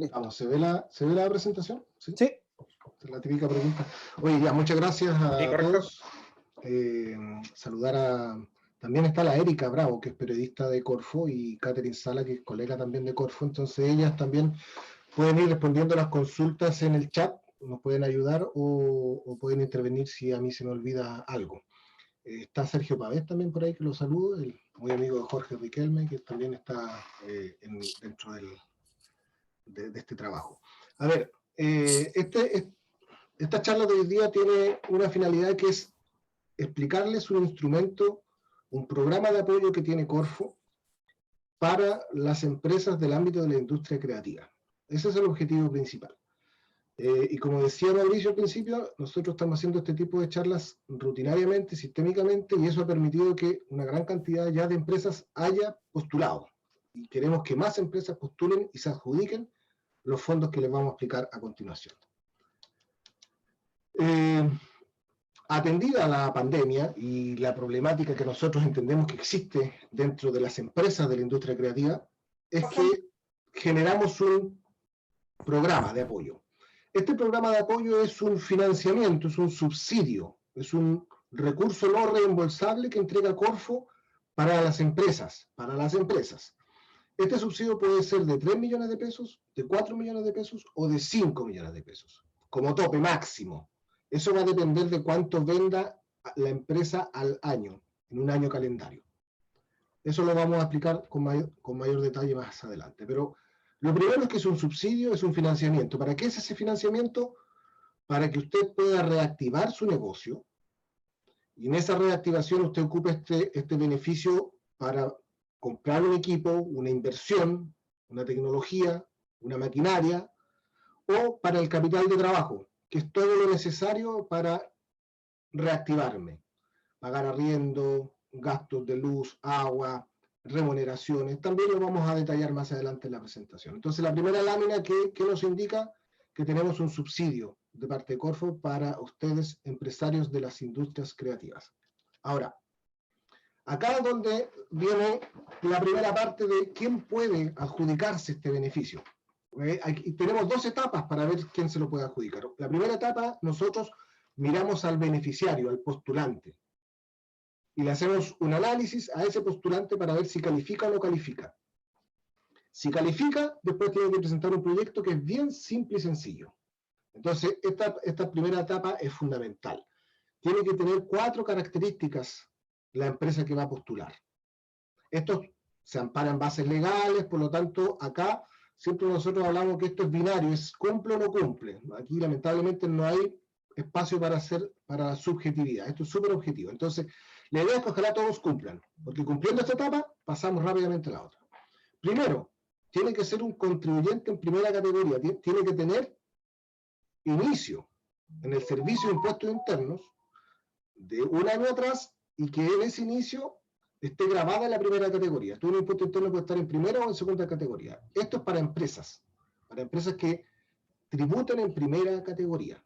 Listo. Vamos, ¿se ve la presentación? Sí. Sí. La típica pregunta. Oye, ya, muchas gracias a Sí, correcto. todos. Saludar a... También está la Erika Bravo, que es periodista de Corfo, y Catherine Sala, que es colega también de Corfo. Entonces ellas también pueden ir respondiendo las consultas en el chat, nos pueden ayudar o pueden intervenir si a mí se me olvida algo. Está Sergio Pavés también por ahí, que lo saludo, el muy amigo de Jorge Riquelme, que también está dentro de este trabajo. A ver, esta charla de hoy día tiene una finalidad que es explicarles un instrumento, un programa de apoyo que tiene Corfo para las empresas del ámbito de la industria creativa. Ese es el objetivo principal. Y como decía Mauricio al principio, nosotros estamos haciendo este tipo de charlas rutinariamente, sistémicamente, y eso ha permitido que una gran cantidad ya de empresas haya postulado. Y queremos que más empresas postulen y se adjudiquen los fondos que les vamos a explicar a continuación. Atendida la pandemia y la problemática que nosotros entendemos que existe dentro de las empresas de la industria creativa, es que generamos un programa de apoyo. Este programa de apoyo es un financiamiento, es un subsidio, es un recurso no reembolsable que entrega Corfo para las empresas, Este subsidio puede ser de 3 millones de pesos, de 4 millones de pesos o de 5 millones de pesos, como tope máximo. Eso va a depender de cuánto venda la empresa al año, en un año calendario. Eso lo vamos a explicar con mayor detalle más adelante. Pero lo primero es que es un subsidio, es un financiamiento. ¿Para qué es ese financiamiento? Para que usted pueda reactivar su negocio y en esa reactivación usted ocupe este beneficio para comprar un equipo, una inversión, una tecnología, una maquinaria o para el capital de trabajo, que es todo lo necesario para reactivarme. Pagar arriendo, gastos de luz, agua, remuneraciones. También lo vamos a detallar más adelante en la presentación. Entonces, la primera lámina que nos indica que tenemos un subsidio de parte de Corfo para ustedes, empresarios de las industrias creativas. Ahora, acá es donde viene la primera parte de quién puede adjudicarse este beneficio. Aquí tenemos dos etapas para ver quién se lo puede adjudicar. La primera etapa, nosotros miramos al beneficiario, al postulante, y le hacemos un análisis a ese postulante para ver si califica o no califica. Si califica, después tiene que presentar un proyecto que es bien simple y sencillo. Entonces, esta primera etapa es fundamental. Tiene que tener 4 características la empresa que va a postular. Esto se ampara en bases legales, por lo tanto, acá siempre nosotros hablamos que esto es binario, es cumple o no cumple. Aquí, lamentablemente, no hay espacio para subjetividad. Esto es súper objetivo. Entonces, la idea es que ojalá todos cumplan, porque cumpliendo esta etapa, pasamos rápidamente a la otra. Primero, tiene que ser un contribuyente en primera categoría, tiene que tener inicio en el servicio de impuestos internos de un año atrás y que en ese inicio esté grabada en la primera categoría. Todo un impuesto interno puede estar en primera o en segunda categoría. Esto es para empresas que tributen en primera categoría.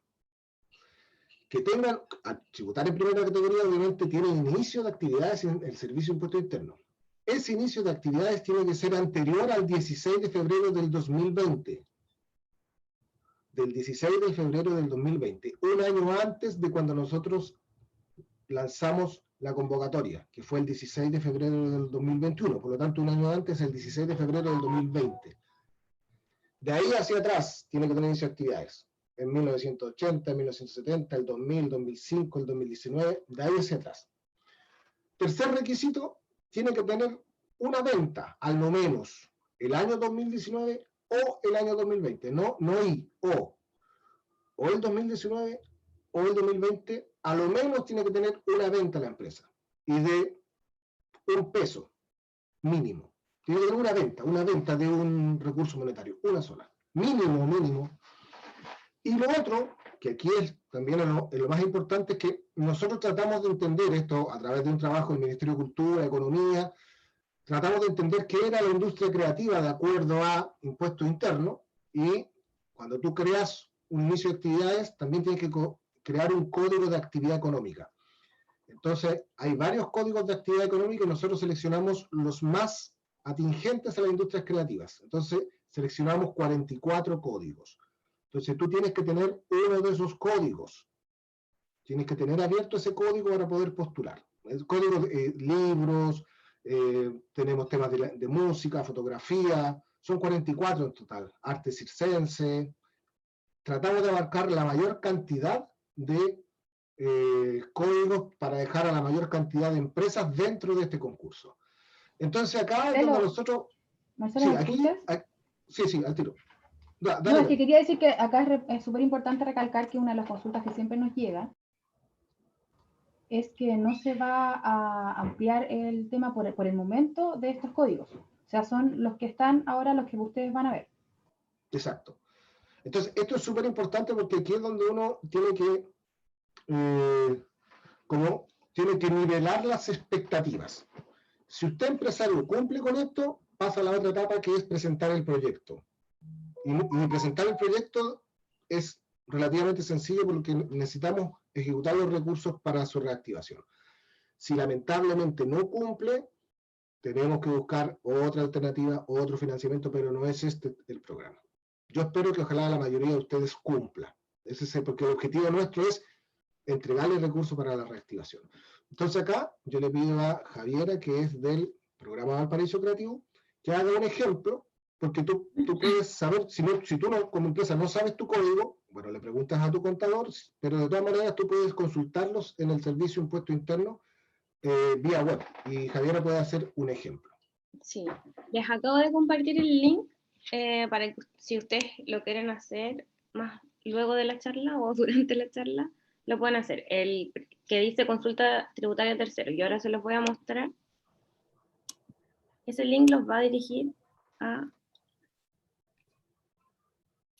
Que tengan, a tributar en primera categoría, obviamente tienen inicio de actividades en el servicio de impuestos internos. Ese inicio de actividades tiene que ser anterior al 16 de febrero del 2020. Del 16 de febrero del 2020, un año antes de cuando nosotros lanzamos la convocatoria, que fue el 16 de febrero del 2021, por lo tanto un año antes, el 16 de febrero del 2020. De ahí hacia atrás tiene que tener inicio de actividades, en 1980, en 1970, el 2000, 2005, el 2019, de ahí hacia atrás. Tercer requisito, tiene que tener una venta, al no menos, el año 2019 o el año 2020, no y, o el 2019 o el 2020, a lo menos tiene que tener una venta la empresa, y de $1 mínimo. Tiene que tener una venta de un recurso monetario, una sola, mínimo. Y lo otro, que aquí es también lo más importante, es que nosotros tratamos de entender esto a través de un trabajo del Ministerio de Cultura, Economía, tratamos de entender qué era la industria creativa de acuerdo a impuestos internos, y cuando tú creas un inicio de actividades, también tienes que crear un código de actividad económica. Entonces, hay varios códigos de actividad económica y nosotros seleccionamos los más atingentes a las industrias creativas. Entonces, seleccionamos 44 códigos. Entonces tú tienes que tener uno de esos códigos. Tienes que tener abierto ese código para poder postular. El código de libros, tenemos temas de música, fotografía, son 44 en total, arte circense. Tratamos de abarcar la mayor cantidad de códigos para dejar a la mayor cantidad de empresas dentro de este concurso. Entonces acá es donde nosotros... Marcelo, Sí, ¿me escuchas? Sí, al tiro. No, es que quería decir que acá es súper importante recalcar que una de las consultas que siempre nos llega es que no se va a ampliar el tema por el momento de estos códigos. O sea, son los que están ahora, los que ustedes van a ver. Exacto. Entonces, esto es súper importante porque aquí es donde uno tiene que, tiene que nivelar las expectativas. Si usted, empresario, cumple con esto, pasa a la otra etapa, que es presentar el proyecto. Y presentar el proyecto es relativamente sencillo porque necesitamos ejecutar los recursos para su reactivación. Si lamentablemente no cumple, tenemos que buscar otra alternativa, otro financiamiento, pero no es este el programa. Yo espero que ojalá la mayoría de ustedes cumpla. Porque el objetivo nuestro es entregarle recursos para la reactivación. Entonces acá yo le pido a Javiera, que es del programa Valparaíso Creativo, que haga un ejemplo, porque tú puedes saber, si tú no, como empresa no sabes tu código, bueno, le preguntas a tu contador, pero de todas maneras tú puedes consultarlos en el servicio Impuesto Interno vía web, y Javiera puede hacer un ejemplo. Sí, les acabo de compartir el link para que si ustedes lo quieren hacer más luego de la charla o durante la charla, lo pueden hacer. El que dice consulta tributaria tercero, y ahora se los voy a mostrar. Ese link los va a dirigir a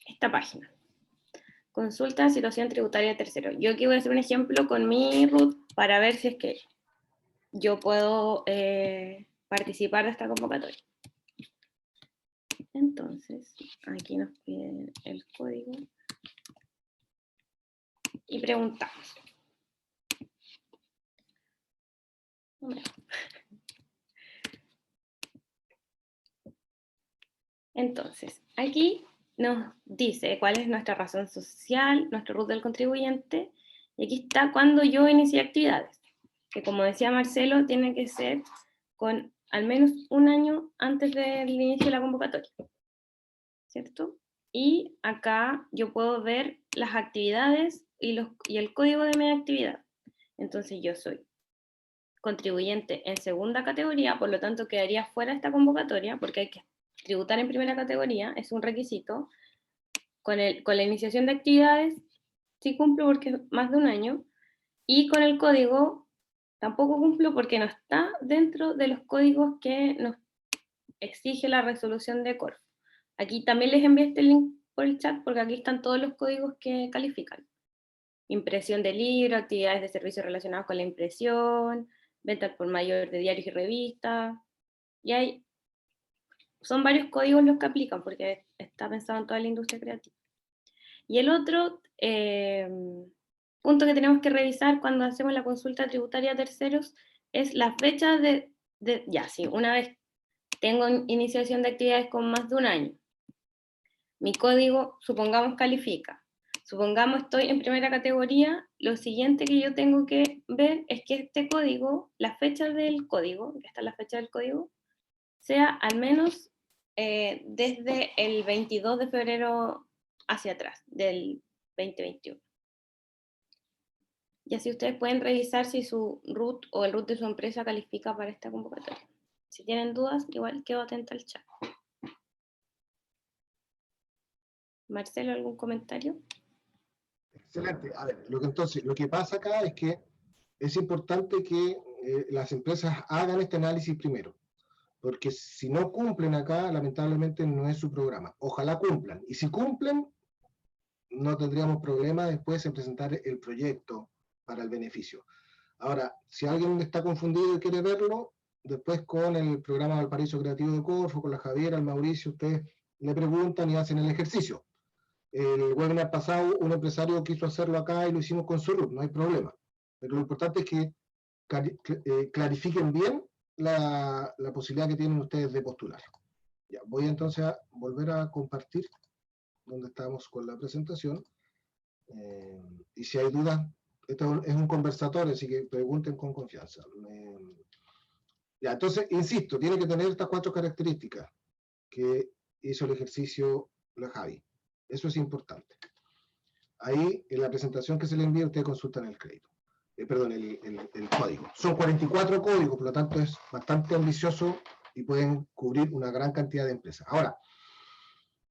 esta página. Consulta situación tributaria tercero. Yo aquí voy a hacer un ejemplo con mi RUT para ver si es que yo puedo participar de esta convocatoria. Entonces, aquí nos piden el código y preguntamos. Entonces, aquí nos dice cuál es nuestra razón social, nuestro RUT del contribuyente, y aquí está cuando yo inicié actividades, que como decía Marcelo, tiene que ser con al menos un año antes del inicio de la convocatoria, ¿cierto? Y acá yo puedo ver las actividades y el código de mi actividad. Entonces yo soy contribuyente en segunda categoría, por lo tanto quedaría fuera de esta convocatoria, porque hay que tributar en primera categoría, es un requisito. Con la iniciación de actividades sí cumplo porque es más de un año, y con el código tampoco cumplo porque no está dentro de los códigos que nos exige la resolución de Corfo. Aquí también les envié este link por el chat porque aquí están todos los códigos que califican. Impresión de libro, actividades de servicios relacionados con la impresión, ventas por mayor de diarios y revistas, y son varios códigos los que aplican porque está pensado en toda la industria creativa. Y el otro punto que tenemos que revisar cuando hacemos la consulta tributaria a terceros es la fecha una vez tengo iniciación de actividades con más de un año, mi código, supongamos, califica. Supongamos estoy en primera categoría, lo siguiente que yo tengo que ver es que este código, la fecha del código, que está la fecha del código, sea al menos desde el 22 de febrero hacia atrás, del 2021. Y así ustedes pueden revisar si su RUT o el RUT de su empresa califica para esta convocatoria. Si tienen dudas, igual quedo atenta al chat. Marcelo, ¿algún comentario? Excelente. A ver, lo que pasa acá es que es importante que las empresas hagan este análisis primero, porque si no cumplen acá, lamentablemente no es su programa. Ojalá cumplan. Y si cumplen, no tendríamos problema después en presentar el proyecto para el beneficio. Ahora, si alguien está confundido y quiere verlo, después con el programa Valparaíso Creativo de Corfo, con la Javiera, el Mauricio, ustedes le preguntan y hacen el ejercicio. El webinar pasado, un empresario quiso hacerlo acá y lo hicimos con su RUT, no hay problema. Pero lo importante es que clarifiquen bien la posibilidad que tienen ustedes de postular. Ya, voy entonces a volver a compartir donde estábamos con la presentación. Y si hay dudas, esto es un conversatorio, así que pregunten con confianza. Ya, entonces, insisto, tiene que tener estas 4 características que hizo el ejercicio la Javi. Eso es importante. Ahí, en la presentación que se le envía, ustedes consultan el crédito. Perdón, el código. Son 44 códigos, por lo tanto es bastante ambicioso y pueden cubrir una gran cantidad de empresas. Ahora,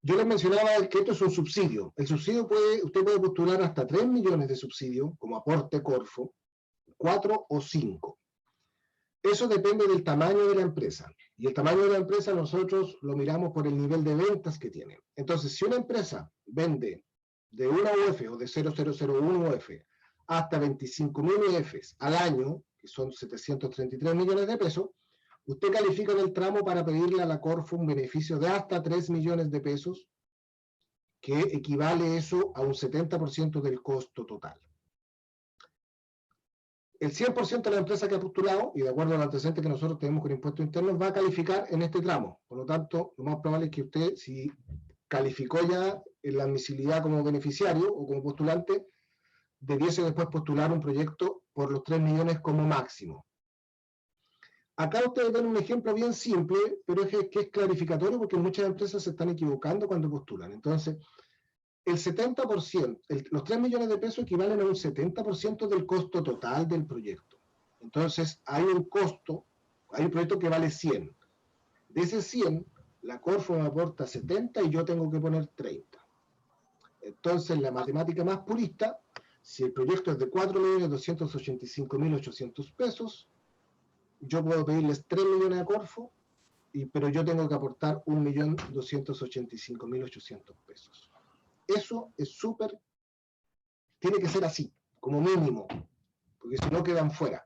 yo les mencionaba que esto es un subsidio. El subsidio usted puede postular hasta 3 millones de subsidio como aporte Corfo, 4 o 5. Eso depende del tamaño de la empresa. Y el tamaño de la empresa nosotros lo miramos por el nivel de ventas que tiene. Entonces, si una empresa vende de 1 UF o de 0,001 UF hasta 25.000 UFs al año, que son 733 millones de pesos, usted califica en el tramo para pedirle a la Corfo un beneficio de hasta 3 millones de pesos, que equivale eso a un 70% del costo total. El 100% de la empresa que ha postulado, y de acuerdo al antecedente que nosotros tenemos con impuestos internos, va a calificar en este tramo. Por lo tanto, lo más probable es que usted, si calificó ya en la admisibilidad como beneficiario o como postulante, debiese después postular un proyecto por los 3 millones como máximo. Acá ustedes ven un ejemplo bien simple, pero que es clarificatorio porque muchas empresas se están equivocando cuando postulan. Entonces, el 70%, los 3 millones de pesos equivalen a un 70% del costo total del proyecto. Entonces, hay un costo, hay un proyecto que vale 100. De ese 100, la Corfo me aporta 70 y yo tengo que poner 30. Entonces, la matemática más purista, si el proyecto es de 4.285.800 pesos, yo puedo pedirles 3 millones a Corfo, pero yo tengo que aportar 1.285.800 pesos. Eso es súper, tiene que ser así, como mínimo, porque si no quedan fuera.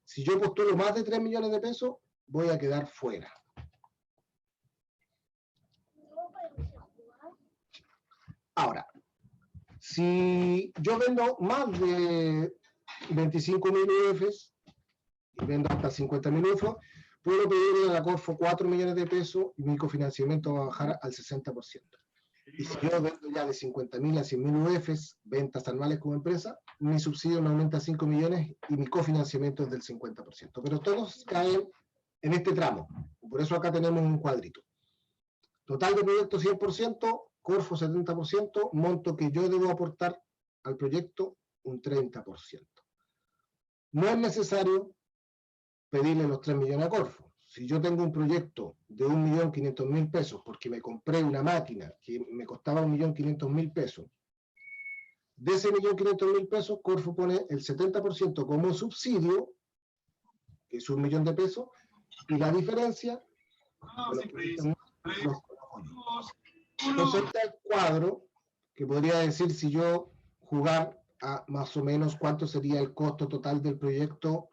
Si yo postulo más de 3 millones de pesos, voy a quedar fuera. Ahora, si yo vendo más de 25.000 UFs, y vendo hasta 50.000 UFs, puedo pedirle a la Corfo 4 millones de pesos y mi cofinanciamiento va a bajar al 60%. Y si yo vendo ya de 50.000 a 100.000 UFs, ventas anuales como empresa, mi subsidio me aumenta a 5 millones y mi cofinanciamiento es del 50%. Pero todos caen en este tramo. Por eso acá tenemos un cuadrito. Total de proyecto 100%, Corfo 70%, monto que yo debo aportar al proyecto un 30%. No es necesario pedirle los 3 millones a Corfo. Si yo tengo un proyecto de 1.500.000 pesos porque me compré una máquina que me costaba 1.500.000 pesos, de ese 1.500.000 pesos, Corfo pone el 70% como subsidio, que es 1 millón de pesos, y la diferencia, entonces está el cuadro, que podría decir si yo jugar a más o menos cuánto sería el costo total del proyecto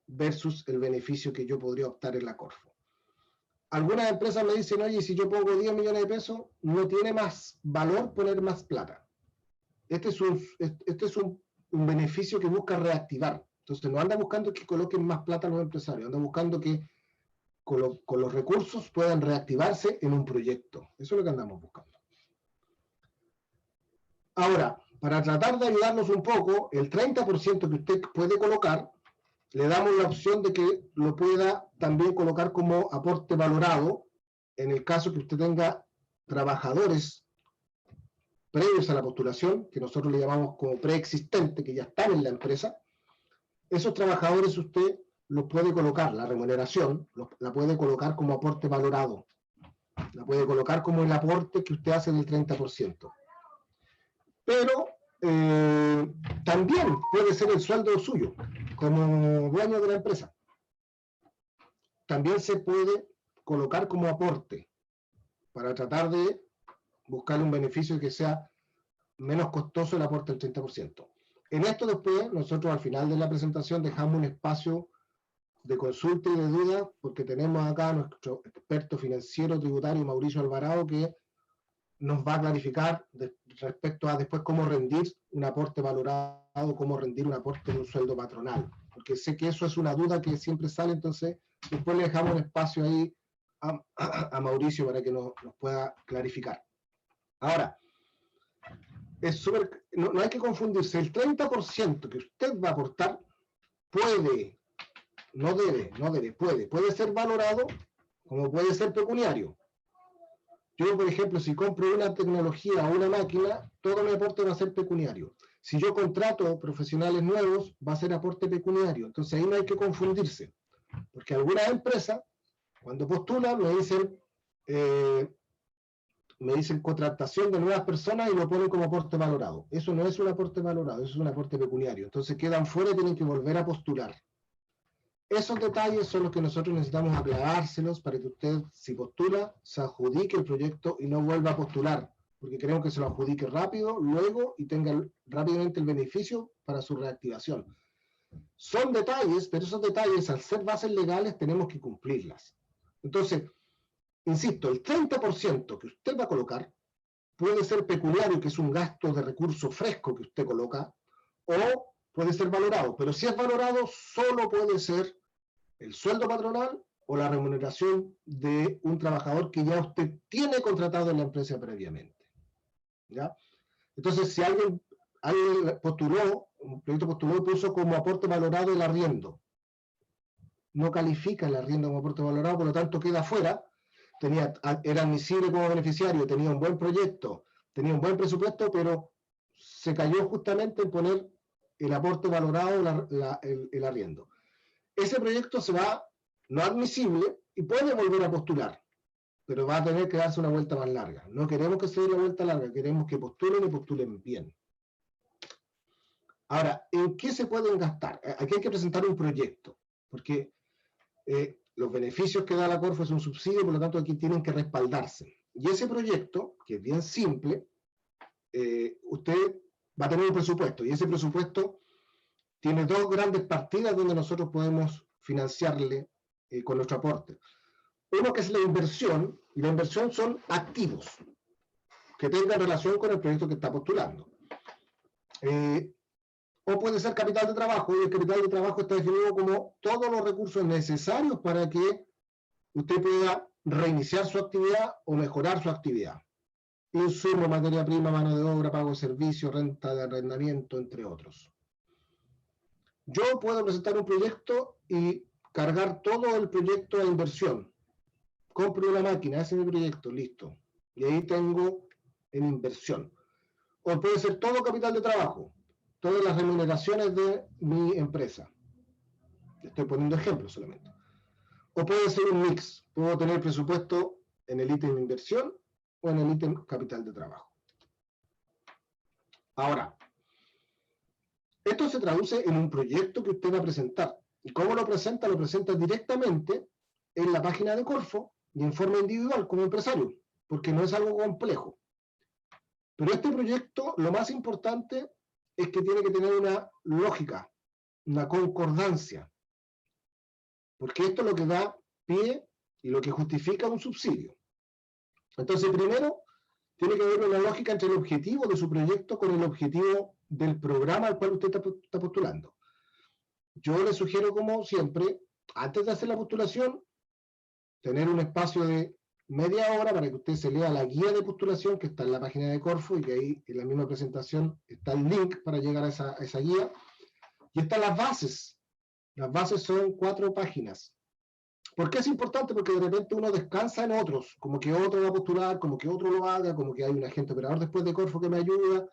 versus el beneficio que yo podría optar en la Corfo. Algunas empresas me dicen, oye, si yo pongo 10 millones de pesos, no tiene más valor poner más plata. Este es un beneficio que busca reactivar. Entonces no anda buscando que coloquen más plata los empresarios, anda buscando que con los recursos puedan reactivarse en un proyecto. Eso es lo que andamos buscando. Ahora, para tratar de ayudarnos un poco, el 30% que usted puede colocar, le damos la opción de que lo pueda también colocar como aporte valorado en el caso que usted tenga trabajadores previos a la postulación, que nosotros le llamamos como preexistente, que ya están en la empresa. Esos trabajadores usted los puede colocar, la remuneración, la puede colocar como aporte valorado. La puede colocar como el aporte que usted hace del 30%. Pero también puede ser el sueldo suyo, como dueño de la empresa. También se puede colocar como aporte para tratar de buscar un beneficio que sea menos costoso el aporte del 30%. En esto después, nosotros al final de la presentación dejamos un espacio de consulta y de duda, porque tenemos acá a nuestro experto financiero tributario Mauricio Alvarado, que nos va a clarificar respecto a después cómo rendir un aporte valorado, cómo rendir un aporte en un sueldo patronal, porque sé que eso es una duda que siempre sale, entonces después le dejamos un espacio ahí a Mauricio para que nos pueda clarificar. Ahora, es no hay que confundirse. El 30% que usted va a aportar puede, no debe, puede ser valorado como puede ser pecuniario. Yo, por ejemplo, si compro una tecnología o una máquina, todo mi aporte va a ser pecuniario. Si yo contrato profesionales nuevos, va a ser aporte pecuniario. Entonces ahí no hay que confundirse. Porque algunas empresas, cuando postulan, me dicen contratación de nuevas personas y lo ponen como aporte valorado. Eso no es un aporte valorado, eso es un aporte pecuniario. Entonces quedan fuera y tienen que volver a postular. Esos detalles son los que nosotros necesitamos aclarárselos para que usted, si postula, se adjudique el proyecto y no vuelva a postular, porque queremos que se lo adjudique rápido, luego, y tenga rápidamente el beneficio para su reactivación. Son detalles, pero esos detalles, al ser bases legales, tenemos que cumplirlas. Entonces, insisto, el 30% que usted va a colocar puede ser pecuniario, que es un gasto de recurso fresco que usted coloca, o puede ser valorado, pero si es valorado, solo puede ser el sueldo patronal o la remuneración de un trabajador que ya usted tiene contratado en la empresa previamente. ¿Ya? Entonces, si alguien postuló, un proyecto postuló y puso como aporte valorado el arriendo, no califica el arriendo como aporte valorado, por lo tanto queda fuera, era admisible como beneficiario, tenía un buen proyecto, tenía un buen presupuesto, pero se cayó justamente en poner el aporte valorado, el arriendo. Ese proyecto se va no admisible y puede volver a postular, pero va a tener que darse una vuelta más larga. No queremos que se dé la vuelta larga, queremos que postulen y postulen bien. Ahora, ¿en qué se pueden gastar? Aquí hay que presentar un proyecto, porque los beneficios que da la Corfo es un subsidio, por lo tanto aquí tienen que respaldarse. Y ese proyecto, que es bien simple, usted va a tener un presupuesto, y ese presupuesto tiene dos grandes partidas donde nosotros podemos financiarle con nuestro aporte. Uno que es la inversión, y la inversión son activos que tengan relación con el proyecto que está postulando. O puede ser capital de trabajo, y el capital de trabajo está definido como todos los recursos necesarios para que usted pueda reiniciar su actividad o mejorar su actividad. Insumo, materia prima, mano de obra, pago de servicios, renta de arrendamiento, entre otros. Yo puedo presentar un proyecto y cargar todo el proyecto a inversión. Compro una máquina, ese es mi proyecto, listo. Y ahí tengo en inversión. O puede ser todo capital de trabajo, todas las remuneraciones de mi empresa. Estoy poniendo ejemplos solamente. O puede ser un mix. Puedo tener presupuesto en el ítem de inversión o en el ítem capital de trabajo. Ahora, esto se traduce en un proyecto que usted va a presentar. ¿Y cómo lo presenta? Lo presenta directamente en la página de Corfo y en forma individual como empresario, porque no es algo complejo. Pero este proyecto, lo más importante es que tiene que tener una lógica, una concordancia, porque esto es lo que da pie y lo que justifica un subsidio. Entonces, primero, tiene que haber una lógica entre el objetivo de su proyecto con el objetivo del programa al cual usted está postulando. Yo le sugiero, como siempre, antes de hacer la postulación, tener un espacio de media hora para que usted se lea la guía de postulación que está en la página de Corfo y que ahí en la misma presentación está el link para llegar a esa guía. Y están las bases. Las bases son 4 páginas. ¿Por qué es importante? Porque de repente uno descansa en otros, como que otro va a postular, como que otro lo haga, como que hay un agente operador después de Corfo que me ayuda.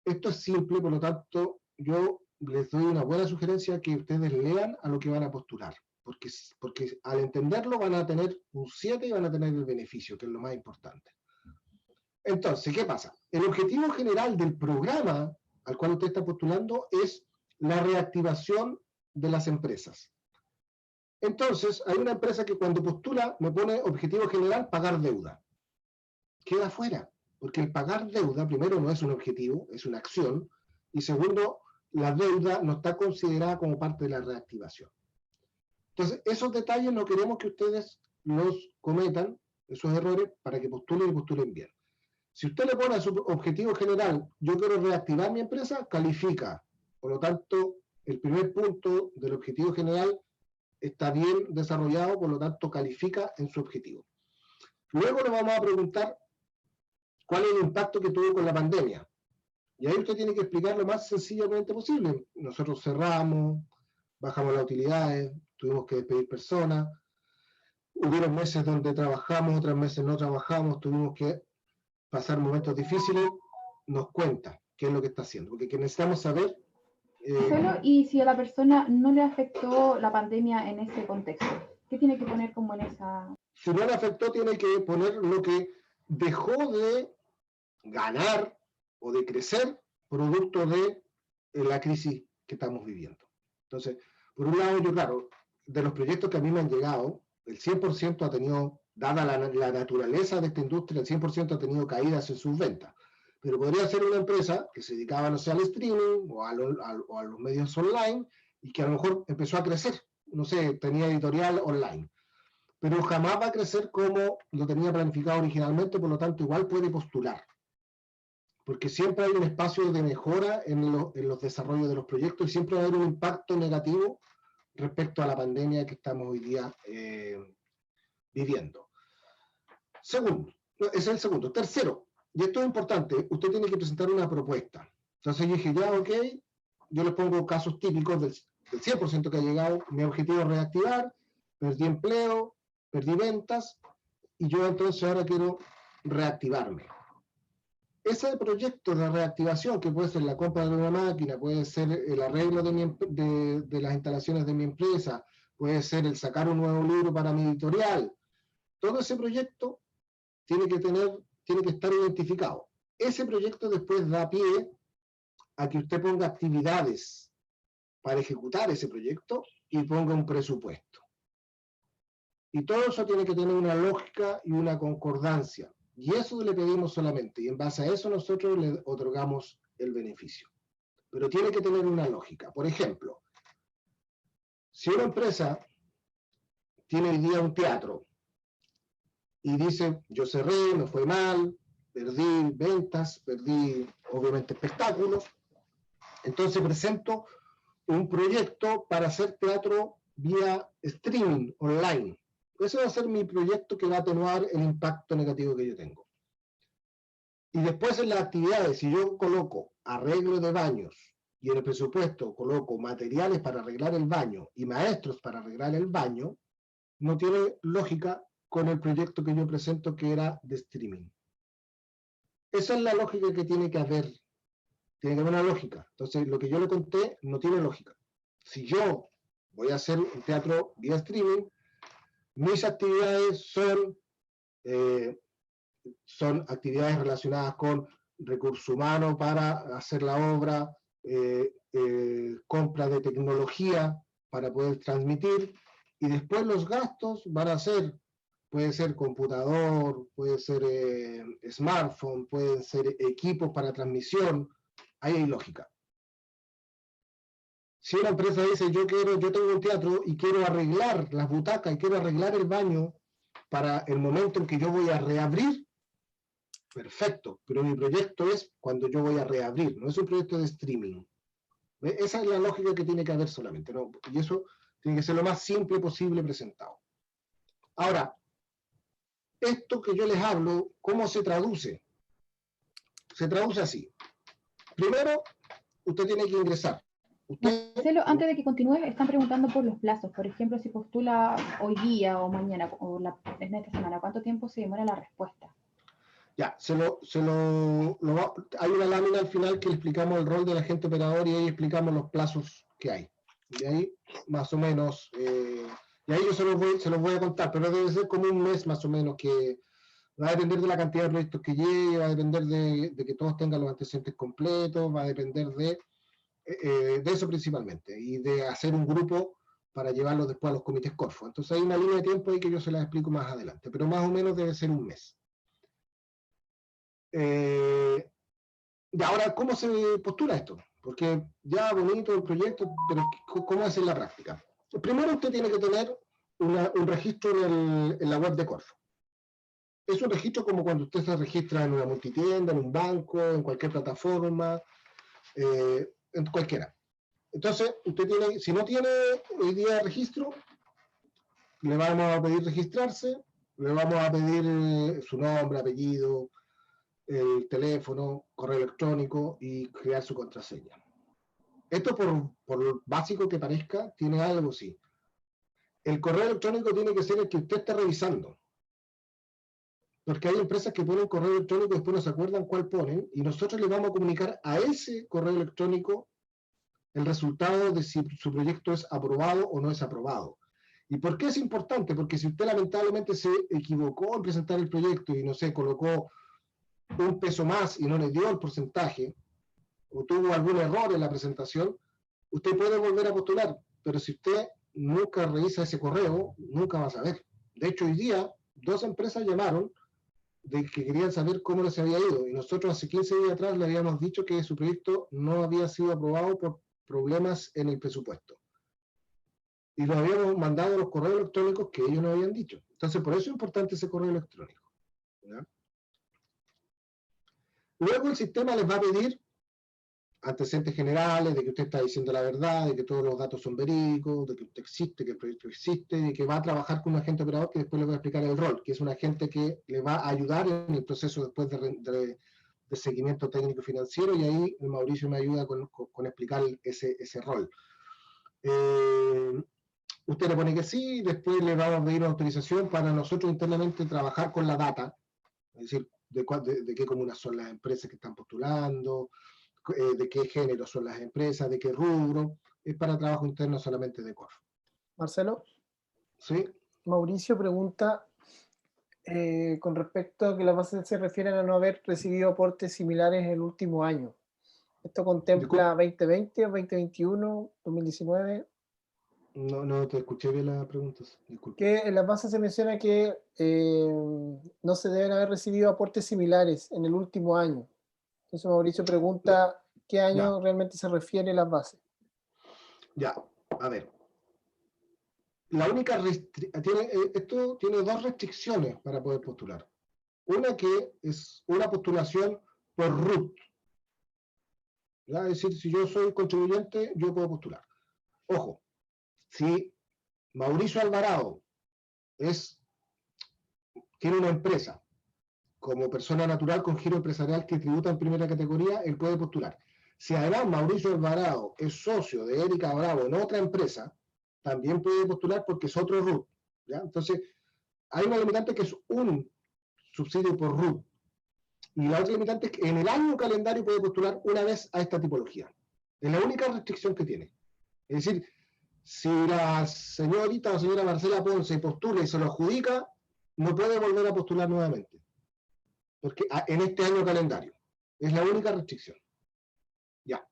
Esto es simple, por lo tanto, yo les doy una buena sugerencia que ustedes lean a lo que van a postular, porque al entenderlo van a tener un 7 y van a tener el beneficio, que es lo más importante. Entonces, ¿qué pasa? El objetivo general del programa al cual usted está postulando es la reactivación de las empresas. Entonces, hay una empresa que cuando postula me pone objetivo general pagar deuda. Queda fuera, porque el pagar deuda, primero, no es un objetivo, es una acción, y segundo, la deuda no está considerada como parte de la reactivación. Entonces, esos detalles no queremos que ustedes los cometan, esos errores, para que postulen y postulen bien. Si usted le pone a su objetivo general, yo quiero reactivar mi empresa, califica. Por lo tanto, el primer punto del objetivo general está bien desarrollado, por lo tanto califica en su objetivo. Luego le vamos a preguntar cuál es el impacto que tuvo con la pandemia. Y ahí usted tiene que explicar lo más sencillamente posible. Nosotros cerramos, bajamos las utilidades, tuvimos que despedir personas, hubieron meses donde trabajamos, otros meses no trabajamos, tuvimos que pasar momentos difíciles, nos cuenta qué es lo que está haciendo, porque necesitamos saber... y si a la persona no le afectó la pandemia en ese contexto, ¿qué tiene que poner como en esa...? Si no le afectó, tiene que poner lo que dejó de ganar o de crecer producto de la crisis que estamos viviendo. Entonces, por un lado, yo, claro, de los proyectos que a mí me han llegado, el 100% ha tenido, dada la naturaleza de esta industria, el 100% ha tenido caídas en sus ventas. Pero podría ser una empresa que se dedicaba, no sé, al streaming o a los medios online y que a lo mejor empezó a crecer. No sé, tenía editorial online. Pero jamás va a crecer como lo tenía planificado originalmente, por lo tanto, igual puede postular. Porque siempre hay un espacio de mejora en los desarrollos de los proyectos y siempre va a haber un impacto negativo respecto a la pandemia que estamos hoy día viviendo. Segundo, ese es el segundo. Tercero, y esto es importante, usted tiene que presentar una propuesta. Entonces yo dije, ya, ok, yo les pongo casos típicos del 100% que ha llegado, mi objetivo es reactivar, perdí empleo, perdí ventas, y yo entonces ahora quiero reactivarme. Ese proyecto de reactivación, que puede ser la compra de una máquina, puede ser el arreglo de las instalaciones de mi empresa, puede ser el sacar un nuevo libro para mi editorial, todo ese proyecto tiene que estar identificado. Ese proyecto después da pie a que usted ponga actividades para ejecutar ese proyecto y ponga un presupuesto. Y todo eso tiene que tener una lógica y una concordancia. Y eso le pedimos solamente, y en base a eso nosotros le otorgamos el beneficio. Pero tiene que tener una lógica. Por ejemplo, si una empresa tiene hoy día un teatro y dice, yo cerré, me fue mal, perdí ventas, perdí obviamente espectáculos, entonces presento un proyecto para hacer teatro vía streaming online. Ese va a ser mi proyecto que va a atenuar el impacto negativo que yo tengo. Y después en las actividades, si yo coloco arreglo de baños y en el presupuesto coloco materiales para arreglar el baño y maestros para arreglar el baño, no tiene lógica con el proyecto que yo presento que era de streaming. Esa es la lógica que tiene que haber. Tiene que haber una lógica. Entonces, lo que yo le conté no tiene lógica. Si yo voy a hacer un teatro vía streaming, mis actividades son actividades relacionadas con recursos humanos para hacer la obra, compra de tecnología para poder transmitir, y después los gastos van a ser, puede ser computador, puede ser smartphone, pueden ser equipos para transmisión, ahí hay lógica. Si una empresa dice, yo tengo un teatro y quiero arreglar las butacas y quiero arreglar el baño para el momento en que yo voy a reabrir, perfecto, pero mi proyecto es cuando yo voy a reabrir, no es un proyecto de streaming. Esa es la lógica que tiene que haber solamente, ¿no? Y eso tiene que ser lo más simple posible presentado. Ahora, esto que yo les hablo, ¿cómo se traduce? Se traduce así. Primero, usted tiene que ingresar. Marcelo, antes de que continúes, están preguntando por los plazos. Por ejemplo, si postula hoy día o mañana o en esta semana, ¿cuánto tiempo se demora la respuesta? Ya, hay una lámina al final que le explicamos el rol del agente operador y ahí explicamos los plazos que hay. Y ahí, más o menos, y ahí yo se los voy a contar, pero debe ser como un mes más o menos, que va a depender de la cantidad de proyectos que llegue, va a depender de que todos tengan los antecedentes completos, va a depender de eso principalmente, y de hacer un grupo para llevarlo después a los comités Corfo. Entonces hay una línea de tiempo ahí que yo se la explico más adelante, pero más o menos debe ser un mes. Y ahora, ¿cómo se postula esto? Porque ya bonito el proyecto, pero ¿cómo es en la práctica? Primero usted tiene que tener un registro en la web de Corfo. Es un registro como cuando usted se registra en una multitienda, en un banco, en cualquier plataforma, en cualquiera. Entonces, usted tiene, si no tiene hoy día registro, le vamos a pedir registrarse, le vamos a pedir su nombre, apellido, el teléfono, correo electrónico y crear su contraseña. Esto por básico que parezca, tiene algo sí. El correo electrónico tiene que ser el que usted está revisando. Porque hay empresas que ponen correo electrónico y después no se acuerdan cuál ponen, y nosotros le vamos a comunicar a ese correo electrónico el resultado de si su proyecto es aprobado o no es aprobado. ¿Y por qué es importante? Porque si usted lamentablemente se equivocó en presentar el proyecto y no sé, colocó un peso más y no le dio el porcentaje, o tuvo algún error en la presentación, usted puede volver a postular, pero si usted nunca revisa ese correo, nunca va a saber. De hecho, hoy día, 2 empresas llamaron de que querían saber cómo les había ido, y nosotros hace 15 días atrás le habíamos dicho que su proyecto no había sido aprobado por problemas en el presupuesto. Y lo habíamos mandado a los correos electrónicos que ellos nos habían dicho. Entonces, por eso es importante ese correo electrónico, ¿ya? Luego el sistema les va a pedir antecedentes generales, de que usted está diciendo la verdad, de que todos los datos son verídicos, de que usted existe, que el proyecto existe, de que va a trabajar con un agente operador que después le voy a explicar el rol, que es un agente que le va a ayudar en el proceso después de seguimiento técnico financiero, y ahí Mauricio me ayuda con explicar ese rol. Usted le pone que sí, después le vamos a pedir una autorización para nosotros internamente trabajar con la data, es decir, de qué comunas son las empresas que están postulando, de qué género son las empresas, de qué rubro, es para trabajo interno solamente de CORF. Marcelo. ¿Sí? Mauricio pregunta con respecto a que las bases se refieren a no haber recibido aportes similares en el último año. ¿Esto contempla 2020, 2021, 2019? No te escuché bien las preguntas, disculpe. Que en las bases se menciona que no se deben haber recibido aportes similares en el último año. Entonces Mauricio pregunta qué año realmente se refiere a las bases. Ya, a ver. La única esto tiene 2 restricciones para poder postular. Una que es una postulación por RUT. ¿Ya? Es decir, si yo soy contribuyente, yo puedo postular. Ojo, si Mauricio Alvarado tiene una empresa como persona natural con giro empresarial que tributa en primera categoría, él puede postular. Si además Mauricio Alvarado es socio de Erika Bravo en otra empresa, también puede postular porque es otro RUT, ¿ya? Entonces, hay una limitante que es un subsidio por RUT, y la otra limitante es que en el año calendario puede postular una vez a esta tipología. Es la única restricción que tiene. Es decir, si la señorita o señora Marcela Ponce postula y se lo adjudica, no puede volver a postular nuevamente, porque en este año calendario. Es la única restricción. Ya.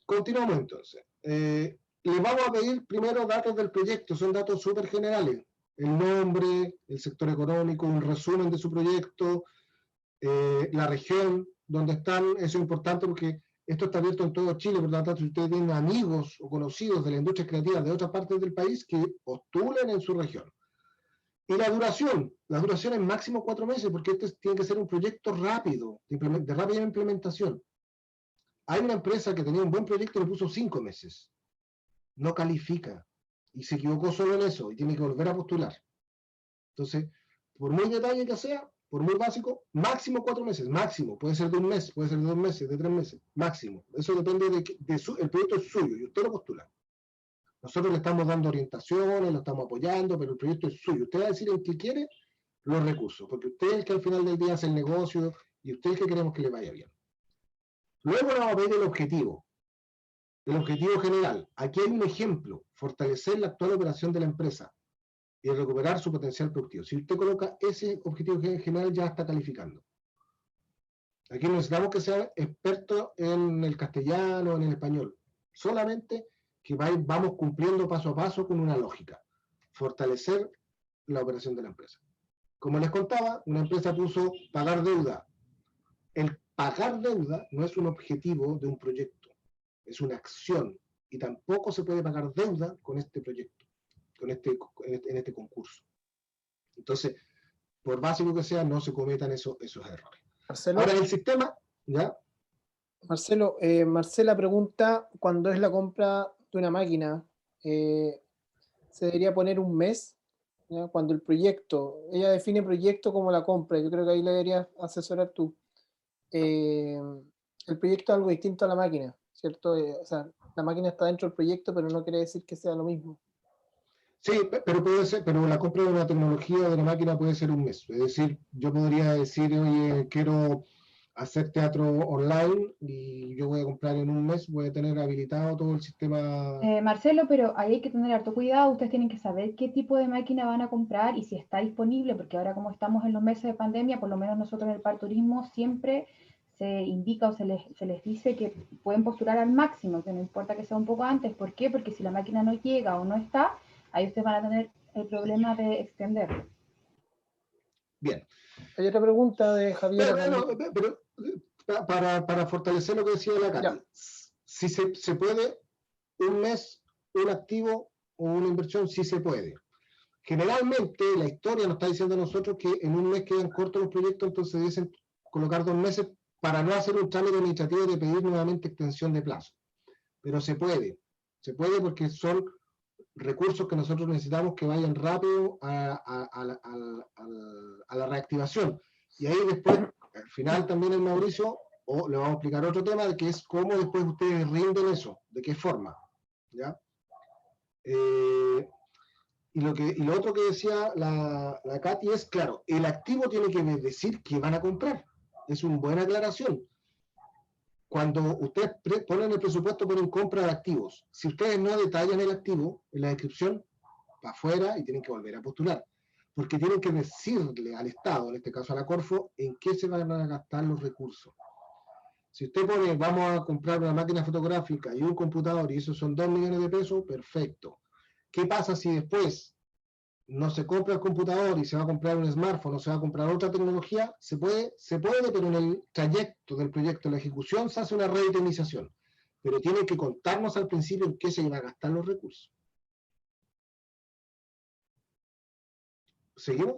Continuamos entonces. Les vamos a pedir primero datos del proyecto, son datos súper generales. El nombre, el sector económico, un resumen de su proyecto, la región donde están, eso es importante porque esto está abierto en todo Chile, por lo tanto, si ustedes tienen amigos o conocidos de la industria creativa de otras partes del país, que postulen en su región. Y la duración es máximo 4 meses, porque este tiene que ser un proyecto rápido, de rápida implementación. Hay una empresa que tenía un buen proyecto y le puso 5 meses. No califica. Y se equivocó solo en eso, y tiene que volver a postular. Entonces, por muy detalle que sea, por muy básico, máximo 4 meses, máximo. Puede ser de 1 mes, puede ser de 2 meses, de 3 meses, máximo. Eso depende el proyecto es suyo, y usted lo postula. Nosotros le estamos dando orientaciones, lo estamos apoyando, pero el proyecto es suyo. Usted va a decir en qué quiere los recursos, porque usted es el que al final del día hace el negocio y usted es el que queremos que le vaya bien. Luego le vamos a pedir el objetivo general. Aquí hay un ejemplo: fortalecer la actual operación de la empresa y recuperar su potencial productivo. Si usted coloca ese objetivo general, ya está calificando. Aquí necesitamos que sea experto en el castellano, en el español. Solamente que vamos cumpliendo paso a paso con una lógica. Fortalecer la operación de la empresa. Como les contaba, una empresa puso pagar deuda. El pagar deuda no es un objetivo de un proyecto, es una acción. Y tampoco se puede pagar deuda con este proyecto, en este concurso. Entonces, por básico que sea, no se cometan esos errores. Marcelo, ahora, el sistema, ¿ya? Marcelo, Marcela pregunta, cuando es la compra de una máquina, se debería poner un mes, ¿ya? Cuando el proyecto, ella define proyecto como la compra, yo creo que ahí le deberías asesorar tú. El proyecto es algo distinto a la máquina, ¿cierto? O sea, la máquina está dentro del proyecto, pero no quiere decir que sea lo mismo. Sí, pero puede ser, pero la compra de una tecnología o de una máquina puede ser un mes. Es decir, yo podría decir, oye, quiero hacer teatro online y yo voy a comprar en un mes, voy a tener habilitado todo el sistema. Marcelo, pero ahí hay que tener harto cuidado, ustedes tienen que saber qué tipo de máquina van a comprar y si está disponible, porque ahora como estamos en los meses de pandemia, por lo menos nosotros en el Parturismo siempre se indica o se les dice que pueden postular al máximo, que no importa que sea un poco antes. ¿Por qué? Porque si la máquina no llega o no está, ahí ustedes van a tener el problema de extenderlo. Bien. Hay otra pregunta de Javier. Pero para fortalecer lo que decía la Katy, si se puede, un mes, un activo o una inversión, sí se puede. Generalmente la historia nos está diciendo a nosotros que en un mes quedan cortos los proyectos, entonces dicen colocar 2 meses para no hacer un trámite administrativo de pedir nuevamente extensión de plazo. Pero se puede porque son recursos que nosotros necesitamos que vayan rápido a la reactivación. Y ahí después, al final también el Mauricio, le vamos a explicar otro tema, de que es cómo después ustedes rinden eso, de qué forma. ¿Ya? Y lo otro que decía la Katy es, claro, el activo tiene que decir que van a comprar. Es una buena aclaración. Cuando ustedes ponen el presupuesto, ponen compra de activos. Si ustedes no detallan el activo en la descripción, para afuera y tienen que volver a postular. Porque tienen que decirle al Estado, en este caso a la Corfo, en qué se van a gastar los recursos. Si usted pone, vamos a comprar una máquina fotográfica y un computador, y eso son 2 millones de pesos, perfecto. ¿Qué pasa si después no se compra el computador y se va a comprar un smartphone o se va a comprar otra tecnología? Se puede, pero en el trayecto del proyecto, la ejecución, se hace una reutilización. Pero tiene que contarnos al principio en qué se van a gastar los recursos. ¿Seguimos?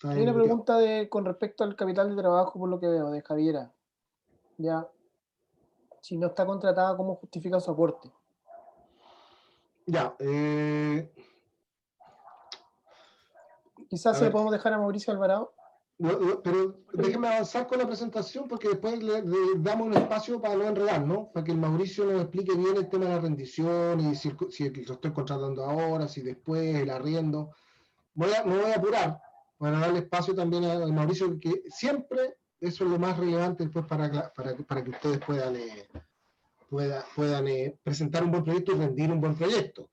Hay una pregunta con respecto al capital de trabajo, por lo que veo, de Javiera. Ya, si no está contratada, ¿cómo justifica su aporte? Ya, Quizás se lo podemos dejar a Mauricio Alvarado. pero déjenme avanzar con la presentación porque después le damos un espacio para no enredar, ¿no? Para que el Mauricio nos explique bien el tema de la rendición y si lo estoy contratando ahora, si después el arriendo. Me voy a apurar para darle espacio también al Mauricio, que siempre eso es lo más relevante después para que ustedes puedan presentar un buen proyecto y rendir un buen proyecto.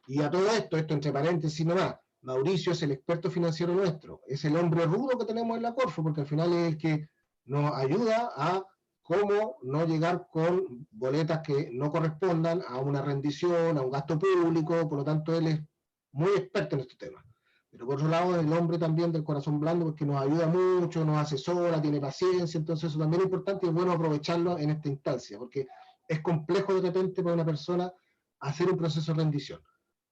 Y a todo esto entre paréntesis nomás, Mauricio es el experto financiero nuestro, es el hombre rudo que tenemos en la Corfo, porque al final es el que nos ayuda a cómo no llegar con boletas que no correspondan a una rendición, a un gasto público, por lo tanto él es muy experto en este tema. Pero por otro lado es el hombre también del corazón blando, porque nos ayuda mucho, nos asesora, tiene paciencia, entonces eso también es importante y es bueno aprovecharlo en esta instancia, porque es complejo de repente para una persona hacer un proceso de rendición.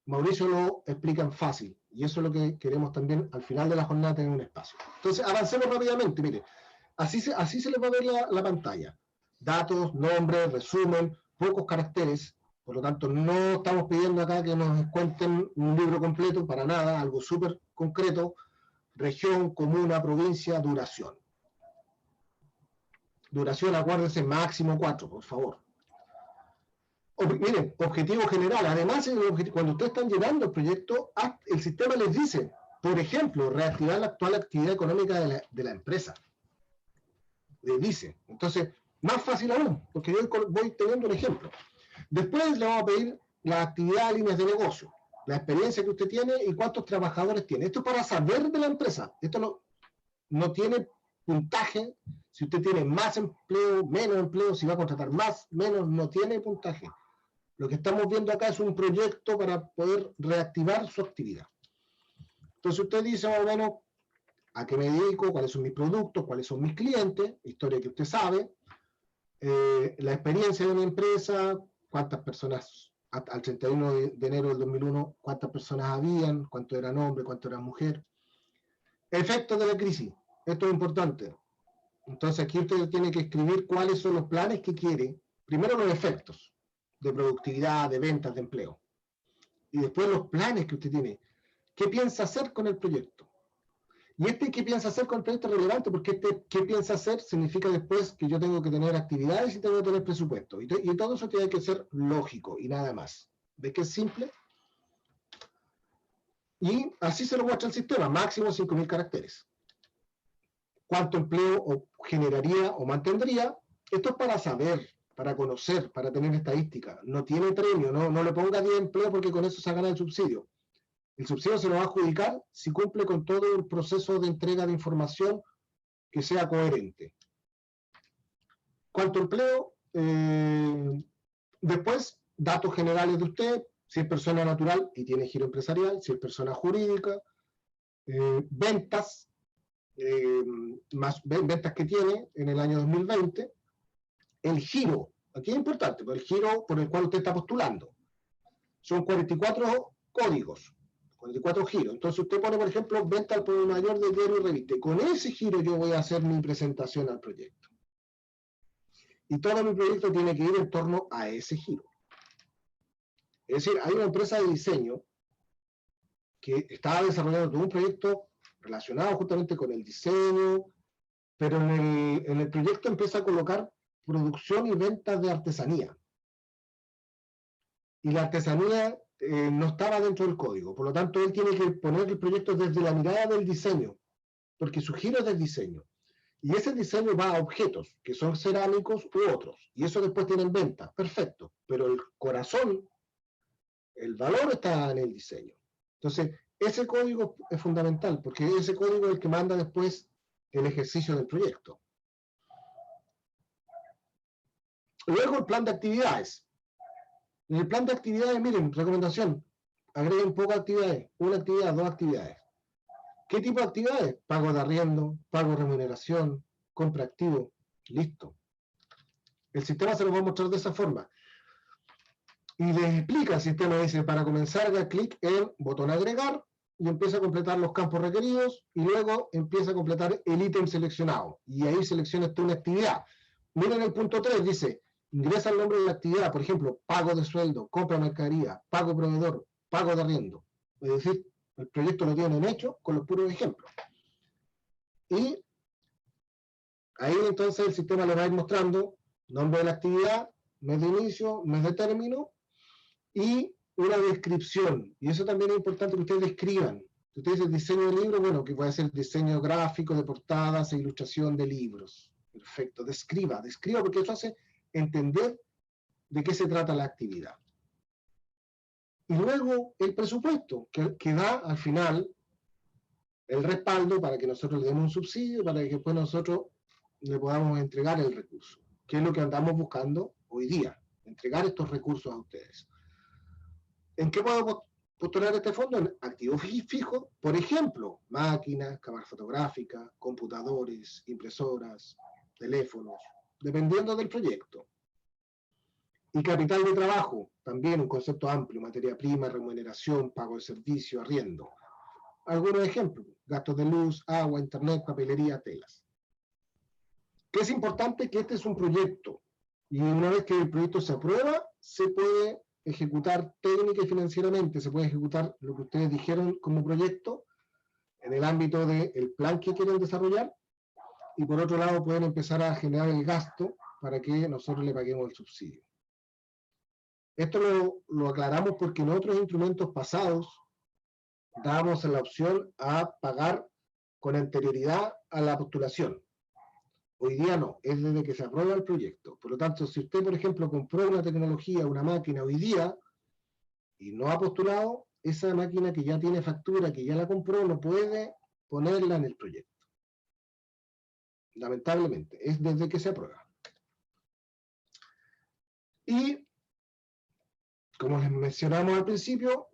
Mauricio lo explica en fácil, y eso es lo que queremos también al final de la jornada tener un espacio. Entonces, avancemos rápidamente, mire, así se les va a ver la pantalla. Datos, nombre, resumen, pocos caracteres, por lo tanto no estamos pidiendo acá que nos cuenten un libro completo, para nada, algo súper concreto, región, comuna, provincia, duración. Duración, acuérdense, máximo 4, por favor. Miren, objetivo general. Además, cuando ustedes están llenando el proyecto, el sistema les dice, por ejemplo, reactivar la actual actividad económica de la empresa. Les dice. Entonces, más fácil aún, porque yo voy teniendo un ejemplo. Después le vamos a pedir la actividad, líneas de negocio, la experiencia que usted tiene y cuántos trabajadores tiene. Esto es para saber de la empresa. Esto no tiene puntaje. Si usted tiene más empleo, menos empleo, si va a contratar más, menos, no tiene puntaje. Lo que estamos viendo acá es un proyecto para poder reactivar su actividad. Entonces usted dice más o menos a qué me dedico, cuáles son mis productos, cuáles son mis clientes, historia que usted sabe, la experiencia de una empresa, cuántas personas, al 31 de enero del 2001, cuántas personas habían, cuánto eran hombres, cuánto eran mujeres. Efectos de la crisis, esto es importante. Entonces aquí usted tiene que escribir cuáles son los planes que quiere, primero los efectos. de productividad, de ventas, de empleo. Y después los planes que usted tiene. ¿Qué piensa hacer con el proyecto? Y ¿qué piensa hacer con el proyecto es relevante? Porque ¿qué piensa hacer? Significa después que yo tengo que tener actividades y tengo que tener presupuesto. Y todo eso tiene que ser lógico y nada más. ¿Ves que es simple? Y así se lo muestra el sistema, máximo 5.000 caracteres. ¿Cuánto empleo generaría o mantendría? Esto es para saber, para conocer, para tener estadística. No tiene premio, no le ponga 10 empleos porque con eso se gana el subsidio. El subsidio se lo va a adjudicar si cumple con todo el proceso de entrega de información que sea coherente. ¿Cuánto empleo? Después, datos generales de usted, si es persona natural y tiene giro empresarial, si es persona jurídica, ventas, más ventas que tiene en el año 2020, el giro, aquí es importante, el giro por el cual usted está postulando. Son 44 códigos, 44 giros. Entonces usted pone, por ejemplo, venta al por mayor de diario y revista. Con ese giro yo voy a hacer mi presentación al proyecto. Y todo mi proyecto tiene que ir en torno a ese giro. Es decir, hay una empresa de diseño que está desarrollando todo un proyecto relacionado justamente con el diseño, pero en el proyecto empieza a colocar producción y ventas de artesanía. Y la artesanía no estaba dentro del código, por lo tanto él tiene que poner el proyecto desde la mirada del diseño, porque su giro es del diseño. Y ese diseño va a objetos, que son cerámicos u otros, y eso después tienen venta, perfecto, pero el corazón, el valor está en el diseño. Entonces, ese código es fundamental, porque ese código es el que manda después el ejercicio del proyecto. Luego el plan de actividades. En el plan de actividades, miren, recomendación, agreguen pocas actividades, una actividad, 2 actividades. ¿Qué tipo de actividades? Pago de arriendo, pago de remuneración, compra activo, listo. El sistema se lo va a mostrar de esa forma. Y les explica el sistema, dice, para comenzar haga clic en botón agregar y empieza a completar los campos requeridos y luego empieza a completar el ítem seleccionado. Y ahí selecciona usted una actividad. Miren el punto 3, dice, ingresa el nombre de la actividad, por ejemplo, pago de sueldo, compra de mercadería, pago proveedor, pago de arriendo. Es decir, el proyecto lo tienen hecho con los puros ejemplos. Y ahí entonces el sistema le va a ir mostrando nombre de la actividad, mes de inicio, mes de término y una descripción. Y eso también es importante que ustedes describan. Ustedes el diseño de libros, bueno, que puede ser diseño gráfico de portadas e ilustración de libros. Perfecto, describa porque eso hace entender de qué se trata la actividad. Y luego el presupuesto, que da al final el respaldo para que nosotros le demos un subsidio, para que después nosotros le podamos entregar el recurso, que es lo que andamos buscando hoy día, entregar estos recursos a ustedes. ¿En qué puedo postular este fondo? En activos fijos, por ejemplo, máquinas, cámaras fotográficas, computadores, impresoras, teléfonos, dependiendo del proyecto. Y capital de trabajo, también un concepto amplio, materia prima, remuneración, pago de servicio, arriendo. Algunos ejemplos, gastos de luz, agua, internet, papelería, telas. Que es importante que este es un proyecto, y una vez que el proyecto se aprueba, se puede ejecutar técnica y financieramente, se puede ejecutar lo que ustedes dijeron como proyecto, en el ámbito del plan que quieren desarrollar, y por otro lado pueden empezar a generar el gasto para que nosotros le paguemos el subsidio. Esto lo aclaramos porque en otros instrumentos pasados dábamos la opción a pagar con anterioridad a la postulación. Hoy día no, es desde que se aprueba el proyecto. Por lo tanto, si usted, por ejemplo, compró una tecnología, una máquina hoy día, y no ha postulado, esa máquina que ya tiene factura, que ya la compró, no puede ponerla en el proyecto. Lamentablemente, es desde que se aprueba. Y, como les mencionamos al principio,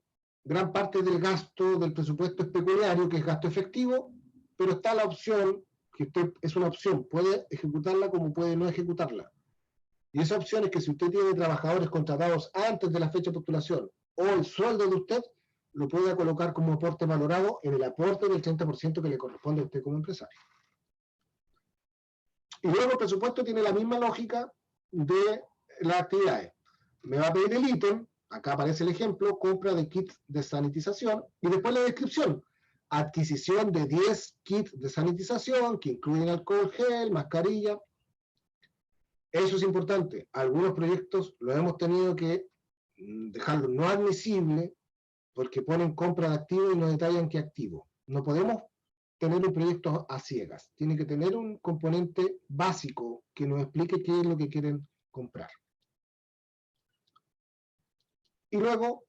gran parte del gasto del presupuesto es pecuniario, que es gasto efectivo, pero está la opción, que usted es una opción, puede ejecutarla como puede no ejecutarla. Y esa opción es que si usted tiene trabajadores contratados antes de la fecha de postulación o el sueldo de usted, lo puede colocar como aporte valorado en el aporte del 30% que le corresponde a usted como empresario. Y luego el presupuesto tiene la misma lógica de las actividades. me va a pedir el ítem, acá aparece el ejemplo, compra de kit de sanitización, y después la descripción, adquisición de 10 kits de sanitización, que incluyen alcohol gel, mascarilla. Eso es importante. Algunos proyectos los hemos tenido que dejarlo no admisible, porque ponen compra de activo y no detallan qué activo. No podemos tener un proyecto a ciegas. Tiene que tener un componente básico que nos explique qué es lo que quieren comprar. Y luego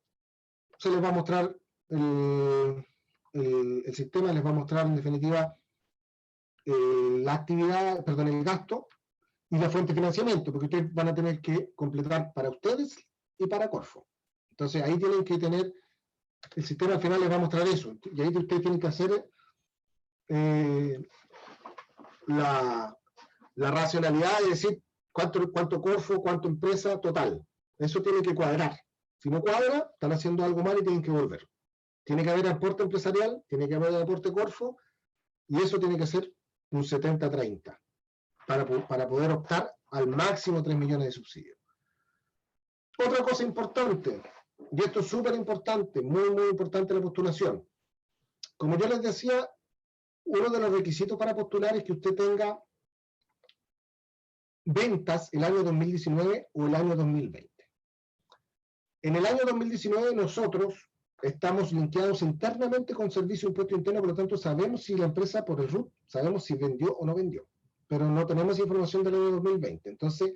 se les va a mostrar el sistema, les va a mostrar en definitiva la actividad, perdón, el gasto y la fuente de financiamiento, porque ustedes van a tener que completar para ustedes y para Corfo. Entonces ahí tienen que tener, el sistema al final les va a mostrar eso, y ahí ustedes tienen que hacer la racionalidad de decir cuánto Corfo, cuánto empresa, total. Eso tiene que cuadrar. Si no cuadra, están haciendo algo mal y tienen que volver. Tiene que haber aporte empresarial, tiene que haber aporte Corfo, y eso tiene que ser un 70-30 para poder optar al máximo 3 millones de subsidios. Otra cosa importante, y esto es súper importante, muy, muy importante la postulación. Como yo les decía, uno de los requisitos para postular es que usted tenga ventas el año 2019 o el año 2020. En el año 2019 nosotros estamos linkeados internamente con Servicio de Impuesto Interno, por lo tanto sabemos si la empresa por el RUT, sabemos si vendió o no vendió, pero no tenemos información del año 2020. Entonces,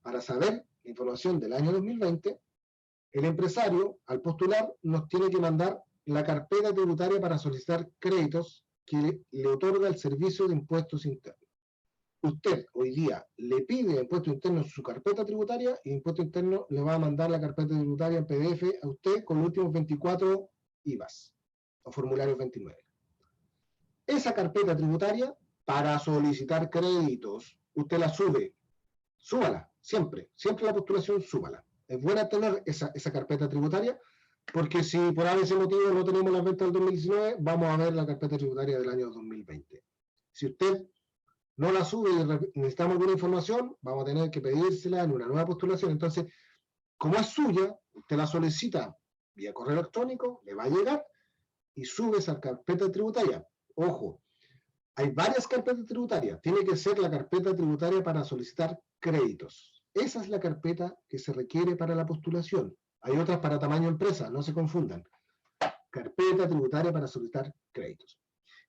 para saber la información del año 2020, el empresario, al postular, nos tiene que mandar la carpeta tributaria para solicitar créditos que le otorga el Servicio de Impuestos Internos. Usted hoy día le pide a Impuestos Internos su carpeta tributaria y Impuestos Internos le va a mandar la carpeta tributaria en PDF a usted con los últimos 24 IVAs o formularios 29. Esa carpeta tributaria, para solicitar créditos, usted la sube, súbala, siempre la postulación, súbala. Es buena tener esa carpeta tributaria, porque si por ese motivo no tenemos las ventas del 2019, vamos a ver la carpeta tributaria del año 2020. Si usted no la sube y necesitamos alguna información, vamos a tener que pedírsela en una nueva postulación. Entonces, como es suya, usted la solicita vía correo electrónico, le va a llegar y sube esa carpeta tributaria. Ojo, hay varias carpetas tributarias. Tiene que ser la carpeta tributaria para solicitar créditos. Esa es la carpeta que se requiere para la postulación. Hay otras para tamaño empresa, no se confundan. Carpeta tributaria para solicitar créditos.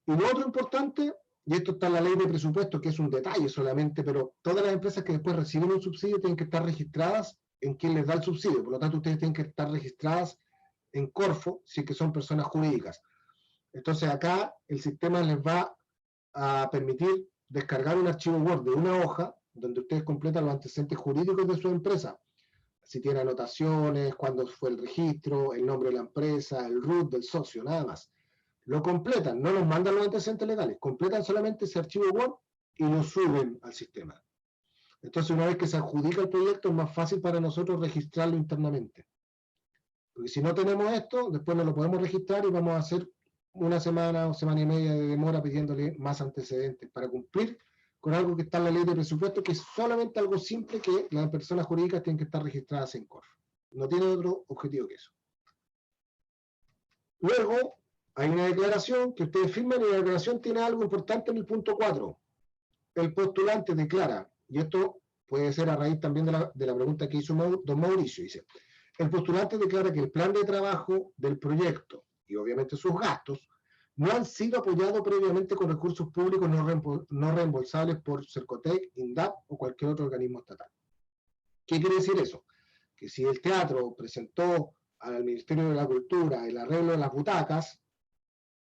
Y lo otro importante, y esto está en la ley de presupuesto, que es un detalle solamente, pero todas las empresas que después reciben un subsidio tienen que estar registradas en quién les da el subsidio. Por lo tanto, ustedes tienen que estar registradas en Corfo, si es que son personas jurídicas. Entonces acá el sistema les va a permitir descargar un archivo Word de una hoja donde ustedes completan los antecedentes jurídicos de su empresa. Si tiene anotaciones, cuándo fue el registro, el nombre de la empresa, el RUT del socio, nada más. Lo completan, no nos mandan los antecedentes legales, completan solamente ese archivo Word y lo suben al sistema. Entonces, una vez que se adjudica el proyecto, es más fácil para nosotros registrarlo internamente. Porque si no tenemos esto, después no lo podemos registrar y vamos a hacer una semana o semana y media de demora pidiéndole más antecedentes para cumplir con algo que está en la ley de presupuesto, que es solamente algo simple que las personas jurídicas tienen que estar registradas en Corfo. No tiene otro objetivo que eso. Luego, hay una declaración que ustedes firman y la declaración tiene algo importante en el punto 4. El postulante declara, y esto puede ser a raíz también de la pregunta que hizo don Mauricio, dice, el postulante declara que el plan de trabajo del proyecto y obviamente sus gastos no han sido apoyados previamente con recursos públicos no reembolsables por Cercotec, INDAP o cualquier otro organismo estatal. ¿Qué quiere decir eso? Que si el teatro presentó al Ministerio de la Cultura el arreglo de las butacas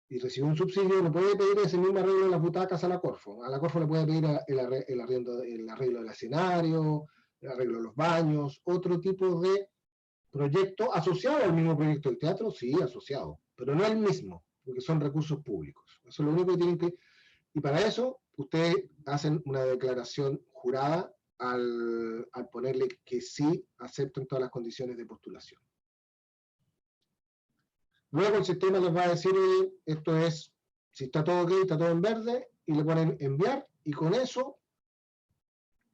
y recibió un subsidio, no puede pedir ese mismo arreglo de las butacas a la Corfo. A la Corfo le puede pedir el arreglo del escenario, el arreglo de los baños, otro tipo de proyecto asociado al mismo proyecto del teatro, sí, asociado, pero no el mismo, porque son recursos públicos. Eso es lo único que tienen que... Y para eso, ustedes hacen una declaración jurada al ponerle que sí aceptan todas las condiciones de postulación. Luego el sistema les va a decir, esto es, si está todo ok, está todo en verde, y le ponen enviar, y con eso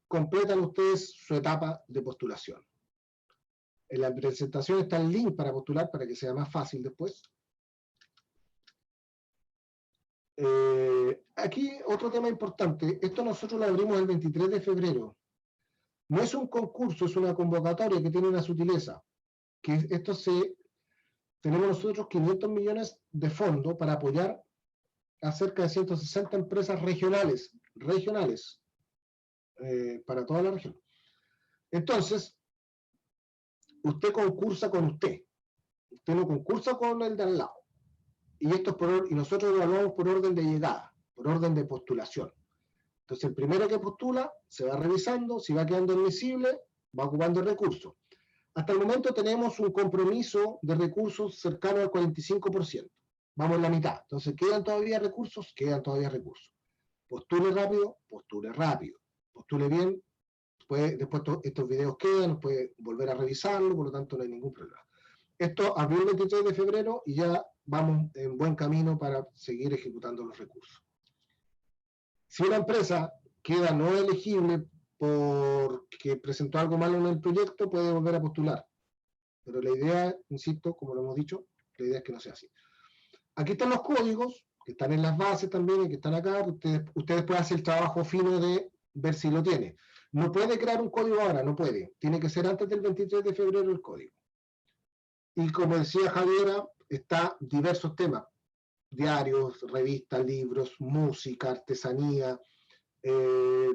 completan ustedes su etapa de postulación. En la presentación está el link para postular para que sea más fácil después. Aquí otro tema importante. Esto nosotros lo abrimos el 23 de febrero. No es un concurso, es una convocatoria que tiene una sutileza. Que tenemos nosotros 500 millones de fondo para apoyar a cerca de 160 empresas regionales para toda la región. Entonces, usted concursa con usted no concursa con el de al lado. Y nosotros evaluamos por orden de llegada, por orden de postulación. Entonces, el primero que postula se va revisando, si va quedando admisible, va ocupando el recurso. Hasta el momento tenemos un compromiso de recursos cercano al 45%. Vamos en la mitad. Entonces, ¿quedan todavía recursos? Quedan todavía recursos. Postule rápido, postule rápido. Postule bien, después estos videos quedan, puede volver a revisarlo, por lo tanto no hay ningún problema. Esto abrió el 23 de febrero y ya vamos en buen camino para seguir ejecutando los recursos. Si una empresa queda no elegible porque presentó algo malo en el proyecto, puede volver a postular. Pero la idea, insisto, como lo hemos dicho, la idea es que no sea así. Aquí están los códigos, que están en las bases también y que están acá. Ustedes pueden hacer el trabajo fino de ver si lo tiene. No puede crear un código ahora, no puede. Tiene que ser antes del 23 de febrero el código. Y como decía Javiera, está diversos temas. Diarios, revistas, libros, música, artesanía,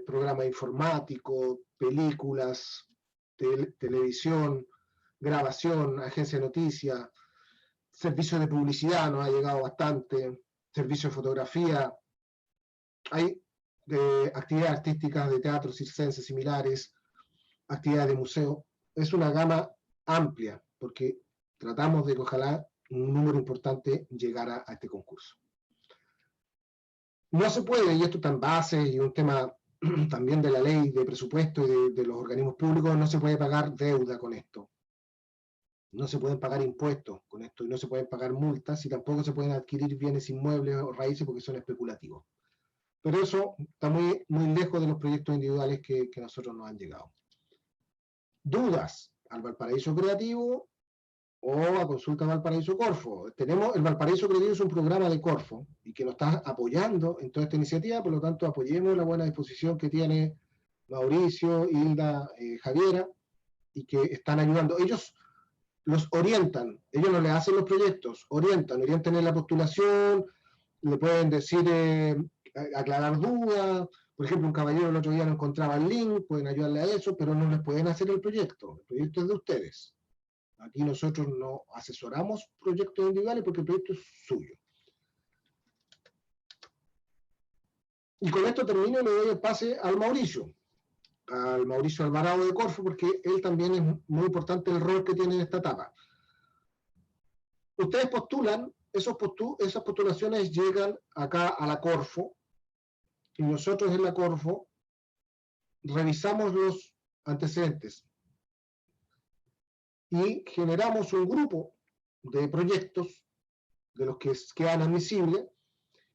programa informático, películas, televisión, grabación, agencia de noticias, servicio de publicidad, nos ha llegado bastante, servicio de fotografía, hay actividades artísticas de teatro circense similares, actividades de museo. Es una gama amplia, porque tratamos de que ojalá un número importante llegara a este concurso. No se puede, y esto está en base, y un tema también de la ley de presupuesto y de los organismos públicos, no se puede pagar deuda con esto. No se pueden pagar impuestos con esto, y no se pueden pagar multas, y tampoco se pueden adquirir bienes inmuebles o raíces porque son especulativos. Pero eso está muy, muy lejos de los proyectos individuales que nosotros nos han llegado. Dudas al Valparaíso Creativo o a Consulta Valparaíso Corfo. El Valparaíso Creativo es un programa de Corfo y que nos está apoyando en toda esta iniciativa, por lo tanto apoyemos la buena disposición que tiene Mauricio, Hilda, Javiera, y que están ayudando. Ellos los orientan, ellos no les hacen los proyectos, orientan en la postulación, le pueden decir, aclarar dudas. Por ejemplo, un caballero el otro día no encontraba el link, pueden ayudarle a eso, pero no les pueden hacer el proyecto es de ustedes. Aquí nosotros no asesoramos proyectos individuales porque el proyecto es suyo. Y con esto termino y le doy el pase al Mauricio Alvarado de Corfo, porque él también es muy importante el rol que tiene en esta etapa. Ustedes postulan, esas postulaciones llegan acá a la Corfo, y nosotros en la Corfo revisamos los antecedentes y generamos un grupo de proyectos de los que quedan admisibles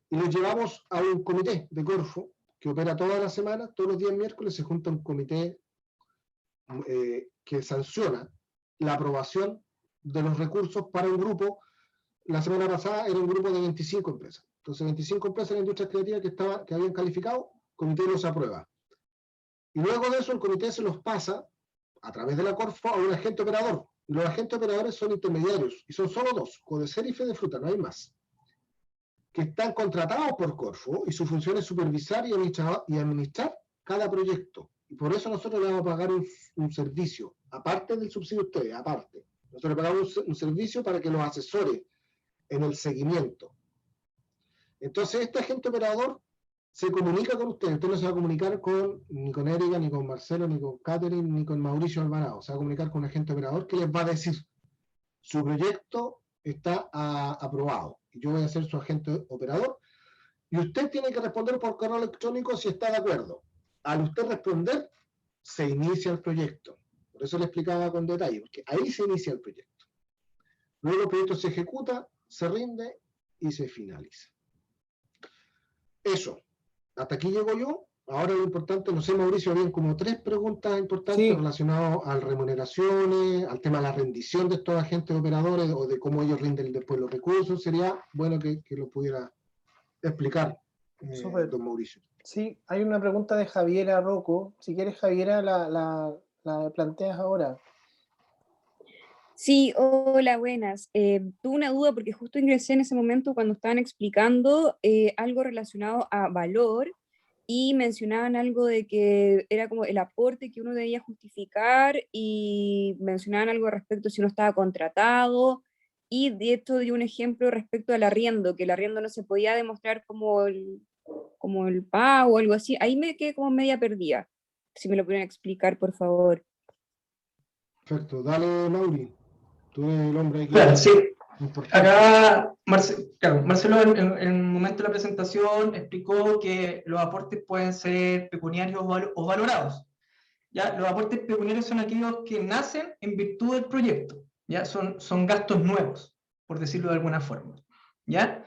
y los llevamos a un comité de Corfo que opera todas las semanas, todos los días miércoles se junta un comité que sanciona la aprobación de los recursos para un grupo. La semana pasada era un grupo de 25 empresas. Entonces 25 empresas de la industria creativa que habían calificado, el comité los aprueba. Y luego de eso el comité se los pasa a través de la Corfo a un agente operador. Y los agentes operadores son intermediarios, y son solo dos, Codecer y Fedefruta, no hay más, que están contratados por Corfo, y su función es supervisar y administrar cada proyecto. Y por eso nosotros le vamos a pagar un servicio, aparte del subsidio a ustedes, aparte. Nosotros le pagamos un servicio para que los asesore en el seguimiento. Entonces, este agente operador se comunica con usted. Usted no se va a comunicar ni con Erika, ni con Marcelo, ni con Catherine, ni con Mauricio Alvarado. Se va a comunicar con un agente operador que les va a decir: su proyecto está aprobado. Y yo voy a ser su agente operador. Y usted tiene que responder por correo electrónico si está de acuerdo. Al usted responder, se inicia el proyecto. Por eso le explicaba con detalle, porque ahí se inicia el proyecto. Luego el proyecto se ejecuta, se rinde y se finaliza. Eso. Hasta aquí llego yo. ahora lo importante, no sé, Mauricio, habían como 3 preguntas importantes Sí. relacionadas a remuneraciones, al tema de la rendición de estos agentes operadores o de cómo ellos rinden después los recursos. Sería bueno que lo pudiera explicar, Súper. don Mauricio. Sí, hay una pregunta de Javiera Rocco. Si quieres, Javiera, la planteas ahora. Sí, hola, buenas. Tuve una duda porque justo ingresé en ese momento cuando estaban explicando algo relacionado a valor y mencionaban algo de que era como el aporte que uno debía justificar y mencionaban algo respecto a si uno estaba contratado y de esto dio un ejemplo respecto al arriendo, que el arriendo no se podía demostrar como el pago o algo así. Ahí me quedé como media perdida. Si me lo pudieran explicar, por favor. Perfecto, dale, Mauri. Tú eres el hombre aquí. Claro, sí. Importante. Acá Marcelo en el momento de la presentación explicó que los aportes pueden ser pecuniarios o valorados. ¿Ya? Los aportes pecuniarios son aquellos que nacen en virtud del proyecto, ¿ya? Son gastos nuevos, por decirlo de alguna forma, ¿ya?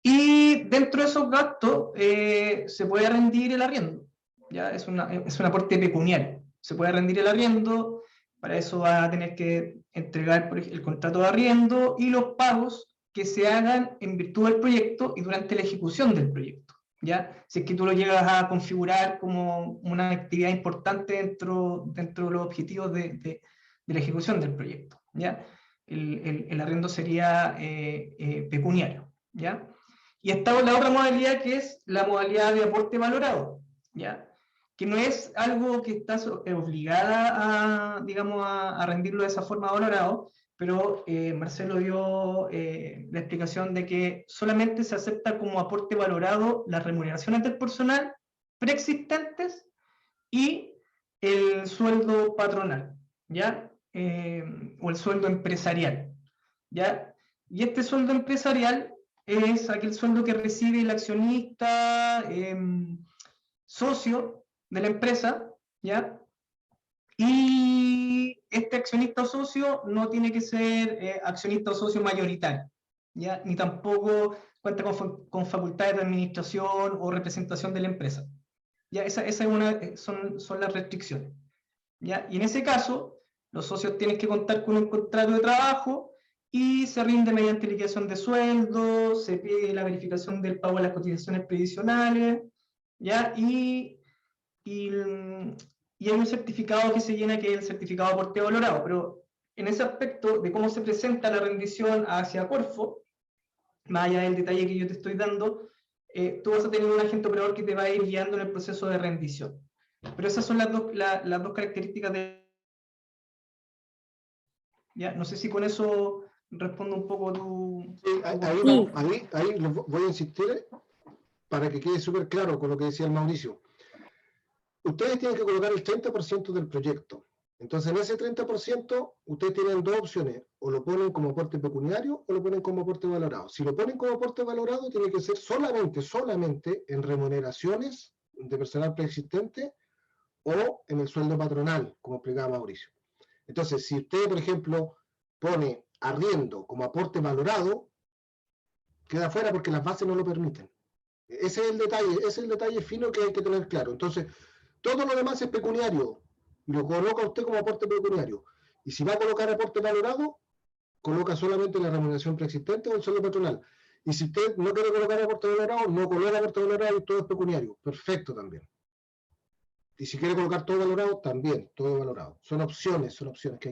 Y dentro de esos gastos se puede rendir el arriendo, ¿ya? Es un aporte pecuniario. Se puede rendir el arriendo, para eso va a tener que entregar por ejemplo, el contrato de arriendo y los pagos que se hagan en virtud del proyecto y durante la ejecución del proyecto, ¿ya? Si es que tú lo llegas a configurar como una actividad importante dentro de los objetivos de la ejecución del proyecto, ¿ya? El arriendo sería pecuniario, ¿ya? Y está la otra modalidad que es la modalidad de aporte valorado, ¿ya? Que no es algo que estás obligada a, digamos, a rendirlo de esa forma valorado, pero Marcelo dio la explicación de que solamente se acepta como aporte valorado las remuneraciones del personal preexistentes y el sueldo patronal, ¿ya? O el sueldo empresarial, ¿ya? Y este sueldo empresarial es aquel sueldo que recibe el accionista socio de la empresa, ¿ya? Y este accionista o socio no tiene que ser accionista o socio mayoritario, ¿ya? Ni tampoco cuenta con facultades de administración o representación de la empresa. ¿Ya? Esa es son las restricciones, ¿ya? Y en ese caso, los socios tienen que contar con un contrato de trabajo y se rinde mediante liquidación de sueldo, se pide la verificación del pago de las cotizaciones previsionales, ¿ya? Y hay un certificado que se llena, que es el certificado de aporte valorado, pero en ese aspecto de cómo se presenta la rendición hacia Corfo, más allá del detalle que yo te estoy dando, tú vas a tener un agente operador que te va a ir guiando en el proceso de rendición. Pero esas son las dos características de... ¿Ya? No sé si con eso respondo un poco tu... Sí, ahí voy a insistir para que quede súper claro con lo que decía el Mauricio. Ustedes tienen que colocar el 30% del proyecto. Entonces, en ese 30%, ustedes tienen 2 opciones. O lo ponen como aporte pecuniario o lo ponen como aporte valorado. Si lo ponen como aporte valorado, tiene que ser solamente en remuneraciones de personal preexistente o en el sueldo patronal, como explicaba Mauricio. Entonces, si usted, por ejemplo, pone arriendo como aporte valorado, queda fuera porque las bases no lo permiten. Ese es el detalle fino que hay que tener claro. Entonces, todo lo demás es pecuniario y lo coloca usted como aporte pecuniario. Y si va a colocar aporte valorado, coloca solamente la remuneración preexistente o el sueldo patronal. Y si usted no quiere colocar aporte valorado, no coloca aporte valorado y todo es pecuniario. Perfecto también. Y si quiere colocar todo valorado, también, todo valorado. Son opciones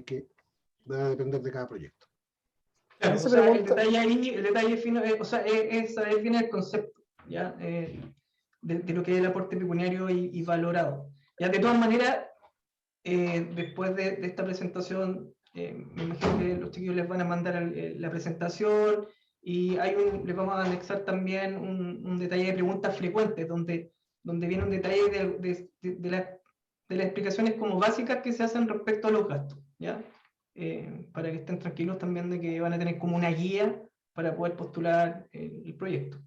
que va a depender de cada proyecto. Claro, o sea, el detalle fino, o sea, es bien el concepto, ¿ya? De lo que es el aporte pecuniario y valorado. Ya, de todas maneras, después de esta presentación, me imagino que los chiquillos les van a mandar la presentación y les vamos a anexar también un detalle de preguntas frecuentes, donde viene un detalle de las explicaciones como básicas que se hacen respecto a los gastos, ¿ya? Para que estén tranquilos también de que van a tener como una guía para poder postular el proyecto.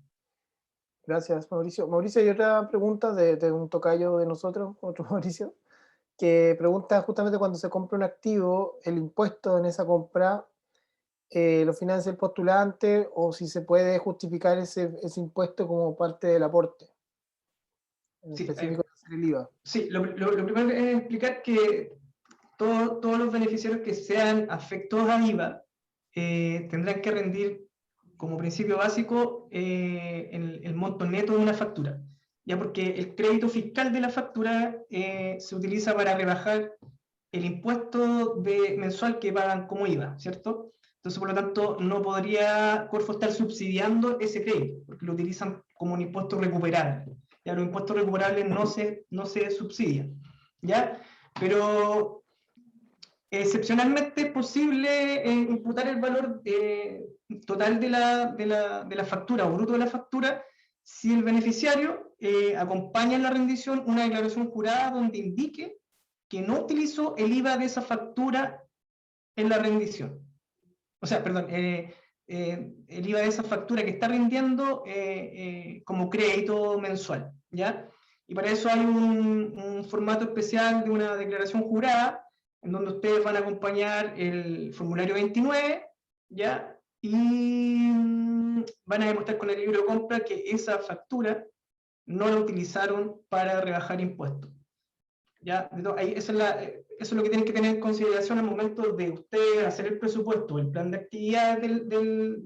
Gracias, Mauricio. Mauricio, hay otra pregunta de un tocayo de nosotros, otro Mauricio, que pregunta justamente cuando se compra un activo, el impuesto en esa compra lo financia el postulante o si se puede justificar ese impuesto como parte del aporte. en Sí, específico el IVA. Sí, lo primero es explicar que todos los beneficiarios que sean afectos a IVA tendrán que rendir como principio básico el monto neto de una factura, ya porque el crédito fiscal de la factura se utiliza para rebajar el impuesto mensual que pagan como IVA, ¿cierto? Entonces, por lo tanto, no podría Corfo estar subsidiando ese crédito, porque lo utilizan como un impuesto recuperable. Ya los impuestos recuperables no se subsidian, ¿ya? Pero excepcionalmente es posible imputar el valor total de la factura o bruto de la factura si el beneficiario acompaña en la rendición una declaración jurada donde indique que no utilizó el IVA de esa factura en la rendición. O sea, perdón, el IVA de esa factura que está rindiendo como crédito mensual, ¿ya? Y para eso hay un formato especial de una declaración jurada en donde ustedes van a acompañar el formulario 29, ¿ya? Y van a demostrar con el libro de compra que esa factura no la utilizaron para rebajar impuestos. ¿Ya? Eso es lo que tienen que tener en consideración al momento de ustedes hacer el presupuesto, el plan de actividades del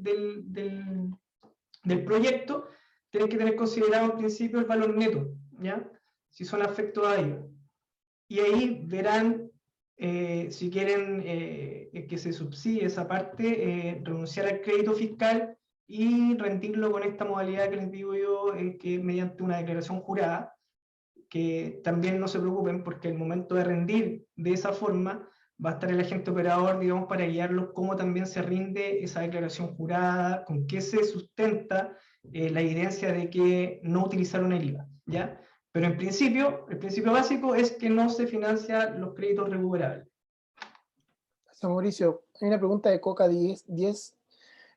proyecto. Tienen que tener considerado en principio el valor neto, ¿ya? Si son afectos a IVA. Y ahí verán si quieren que se subsidie esa parte, renunciar al crédito fiscal y rendirlo con esta modalidad que les digo yo, que mediante una declaración jurada, que también no se preocupen porque el momento de rendir de esa forma va a estar el agente operador, digamos, para guiarlos cómo también se rinde esa declaración jurada, con qué se sustenta la evidencia de que no utilizaron el IVA, ¿ya? Pero en principio, el principio básico es que no se financian los créditos recuperables. Gracias, Mauricio. Hay una pregunta de Coca 10.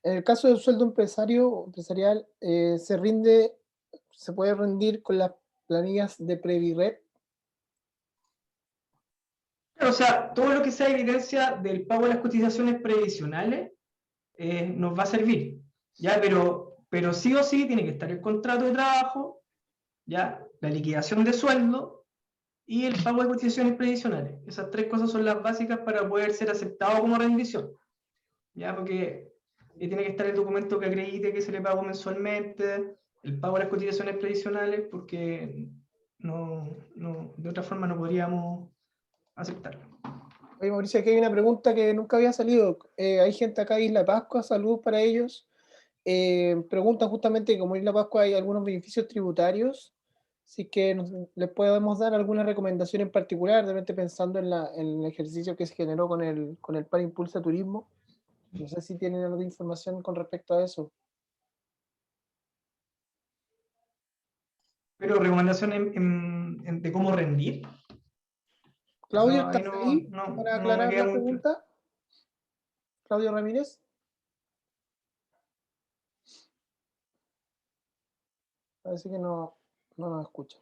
En el caso del sueldo empresarial, ¿se puede rendir con las planillas de Previred? O sea, todo lo que sea evidencia del pago de las cotizaciones previsionales nos va a servir, ¿ya? Pero sí o sí tiene que estar el contrato de trabajo, ¿ya? La liquidación de sueldo y el pago de cotizaciones previsionales. Esas tres cosas son las básicas para poder ser aceptado como rendición, ¿ya? Porque tiene que estar el documento que acredite que se le pagó mensualmente, el pago de las cotizaciones previsionales, porque de otra forma no podríamos aceptarlo. Oye, Mauricio, aquí hay una pregunta que nunca había salido. Hay gente acá en Isla Pascua, saludos para ellos. Preguntan justamente que como en Isla Pascua hay algunos beneficios tributarios, así que les podemos dar alguna recomendación en particular, de repente pensando en el ejercicio que se generó con el Plan Impulsa Turismo. No sé si tienen alguna información con respecto a eso. Pero recomendación de cómo rendir. Claudio, No, ¿estás ahí para aclarar la pregunta? Claudio Ramírez. Parece que no nos escucha.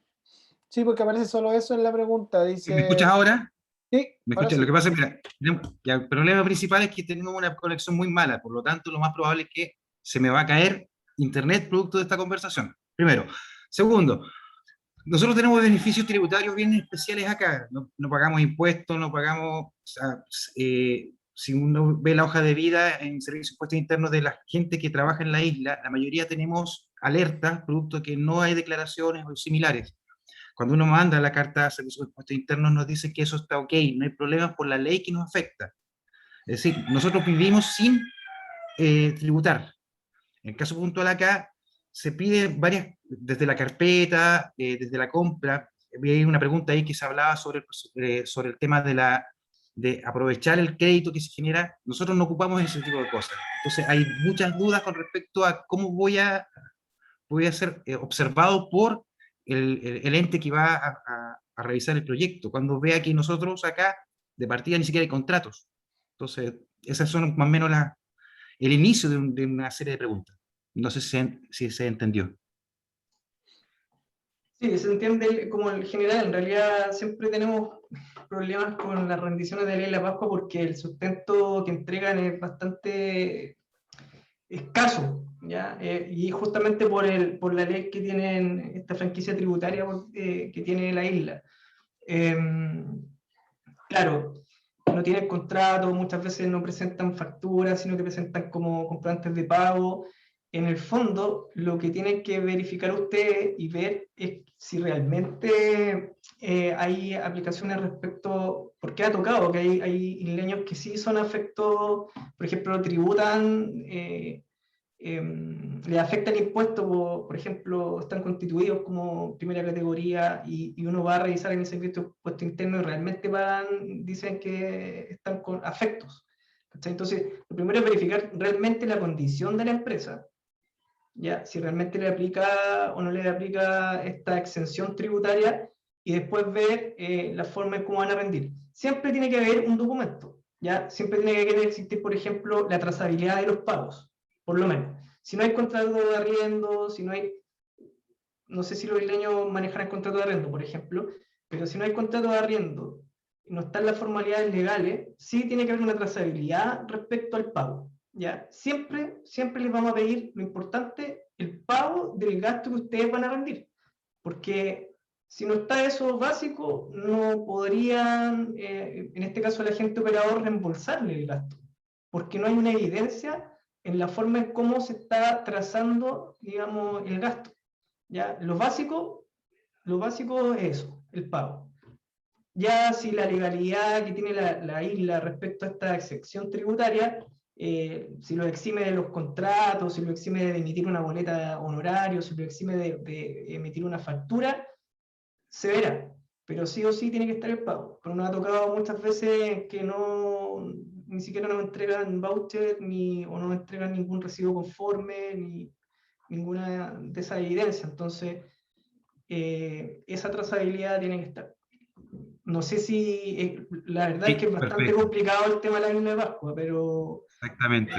Sí, porque aparece solo eso en la pregunta. Dice... ¿Me escuchas ahora? Sí. ¿Me escuchas? Sí. Lo que pasa es que el problema principal es que tenemos una conexión muy mala, por lo tanto lo más probable es que se me va a caer internet producto de esta conversación. Primero. Segundo, nosotros tenemos beneficios tributarios bien especiales acá. No pagamos impuestos, no pagamos... O sea, si uno ve la hoja de vida en servicios de impuestos internos de la gente que trabaja en la isla, la mayoría tenemos alertas, producto de que no hay declaraciones o similares. Cuando uno manda la carta a servicios de impuestos internos nos dice que eso está ok, no hay problemas por la ley que nos afecta. Es decir, nosotros vivimos sin tributar. En el caso puntual acá, se pide varias, desde la carpeta, desde la compra. Hay una pregunta ahí que se hablaba sobre el tema de aprovechar el crédito que se genera. Nosotros no ocupamos ese tipo de cosas. Entonces hay muchas dudas con respecto a cómo voy a ser observado por el ente que va a revisar el proyecto, cuando vea que nosotros acá de partida ni siquiera hay contratos. Entonces, esas son más o menos el inicio de una serie de preguntas. No sé si se entendió. Sí, se entiende como el general. En realidad siempre tenemos problemas con las rendiciones de ley de la Pascua porque el sustento que entregan es bastante escaso, ¿ya? Y justamente por la ley que tienen, esta franquicia tributaria que tiene la isla. Claro, no tienen contrato, muchas veces no presentan facturas, sino que presentan como comprobantes de pago. En el fondo, lo que tienen que verificar ustedes y ver es si realmente hay aplicaciones respecto, porque ha tocado que hay isleños que sí son afectados, por ejemplo, tributan, le afecta el impuesto, por ejemplo, están constituidos como primera categoría y uno va a revisar en el servicio de impuesto interno y realmente dicen que están con afectos. ¿Cachai? Entonces, lo primero es verificar realmente la condición de la empresa, ¿ya? Si realmente le aplica o no le aplica esta exención tributaria y después ver la forma en cómo van a rendir. Siempre tiene que haber un documento, ¿ya? Siempre tiene que existir, por ejemplo, la trazabilidad de los pagos. Por lo menos. Si no hay contrato de arriendo, si no hay, no sé si los isleños manejan el contrato de arriendo, por ejemplo, pero si no hay contrato de arriendo y no están las formalidades legales, sí tiene que haber una trazabilidad respecto al pago. ¿Ya? Siempre les vamos a pedir, lo importante, el pago del gasto que ustedes van a rendir. Porque si no está eso básico, no podrían, en este caso el agente operador, reembolsarle el gasto. Porque no hay una evidencia en la forma en cómo se está trazando, digamos, el gasto. ¿Ya? Lo básico es eso, el pago. Ya si la legalidad que tiene la isla respecto a esta excepción tributaria, si lo exime de los contratos, si lo exime de emitir una boleta honorario, si lo exime de emitir una factura, se verá. Pero sí o sí tiene que estar el pago. Pero nos ha tocado muchas veces que ni siquiera nos entregan voucher, o no nos entregan ningún recibo conforme, ni ninguna de esas evidencias. Entonces, esa trazabilidad tiene que estar. No sé si, la verdad es que es bastante complicado el tema de la isla de Pascua, pero... Exactamente.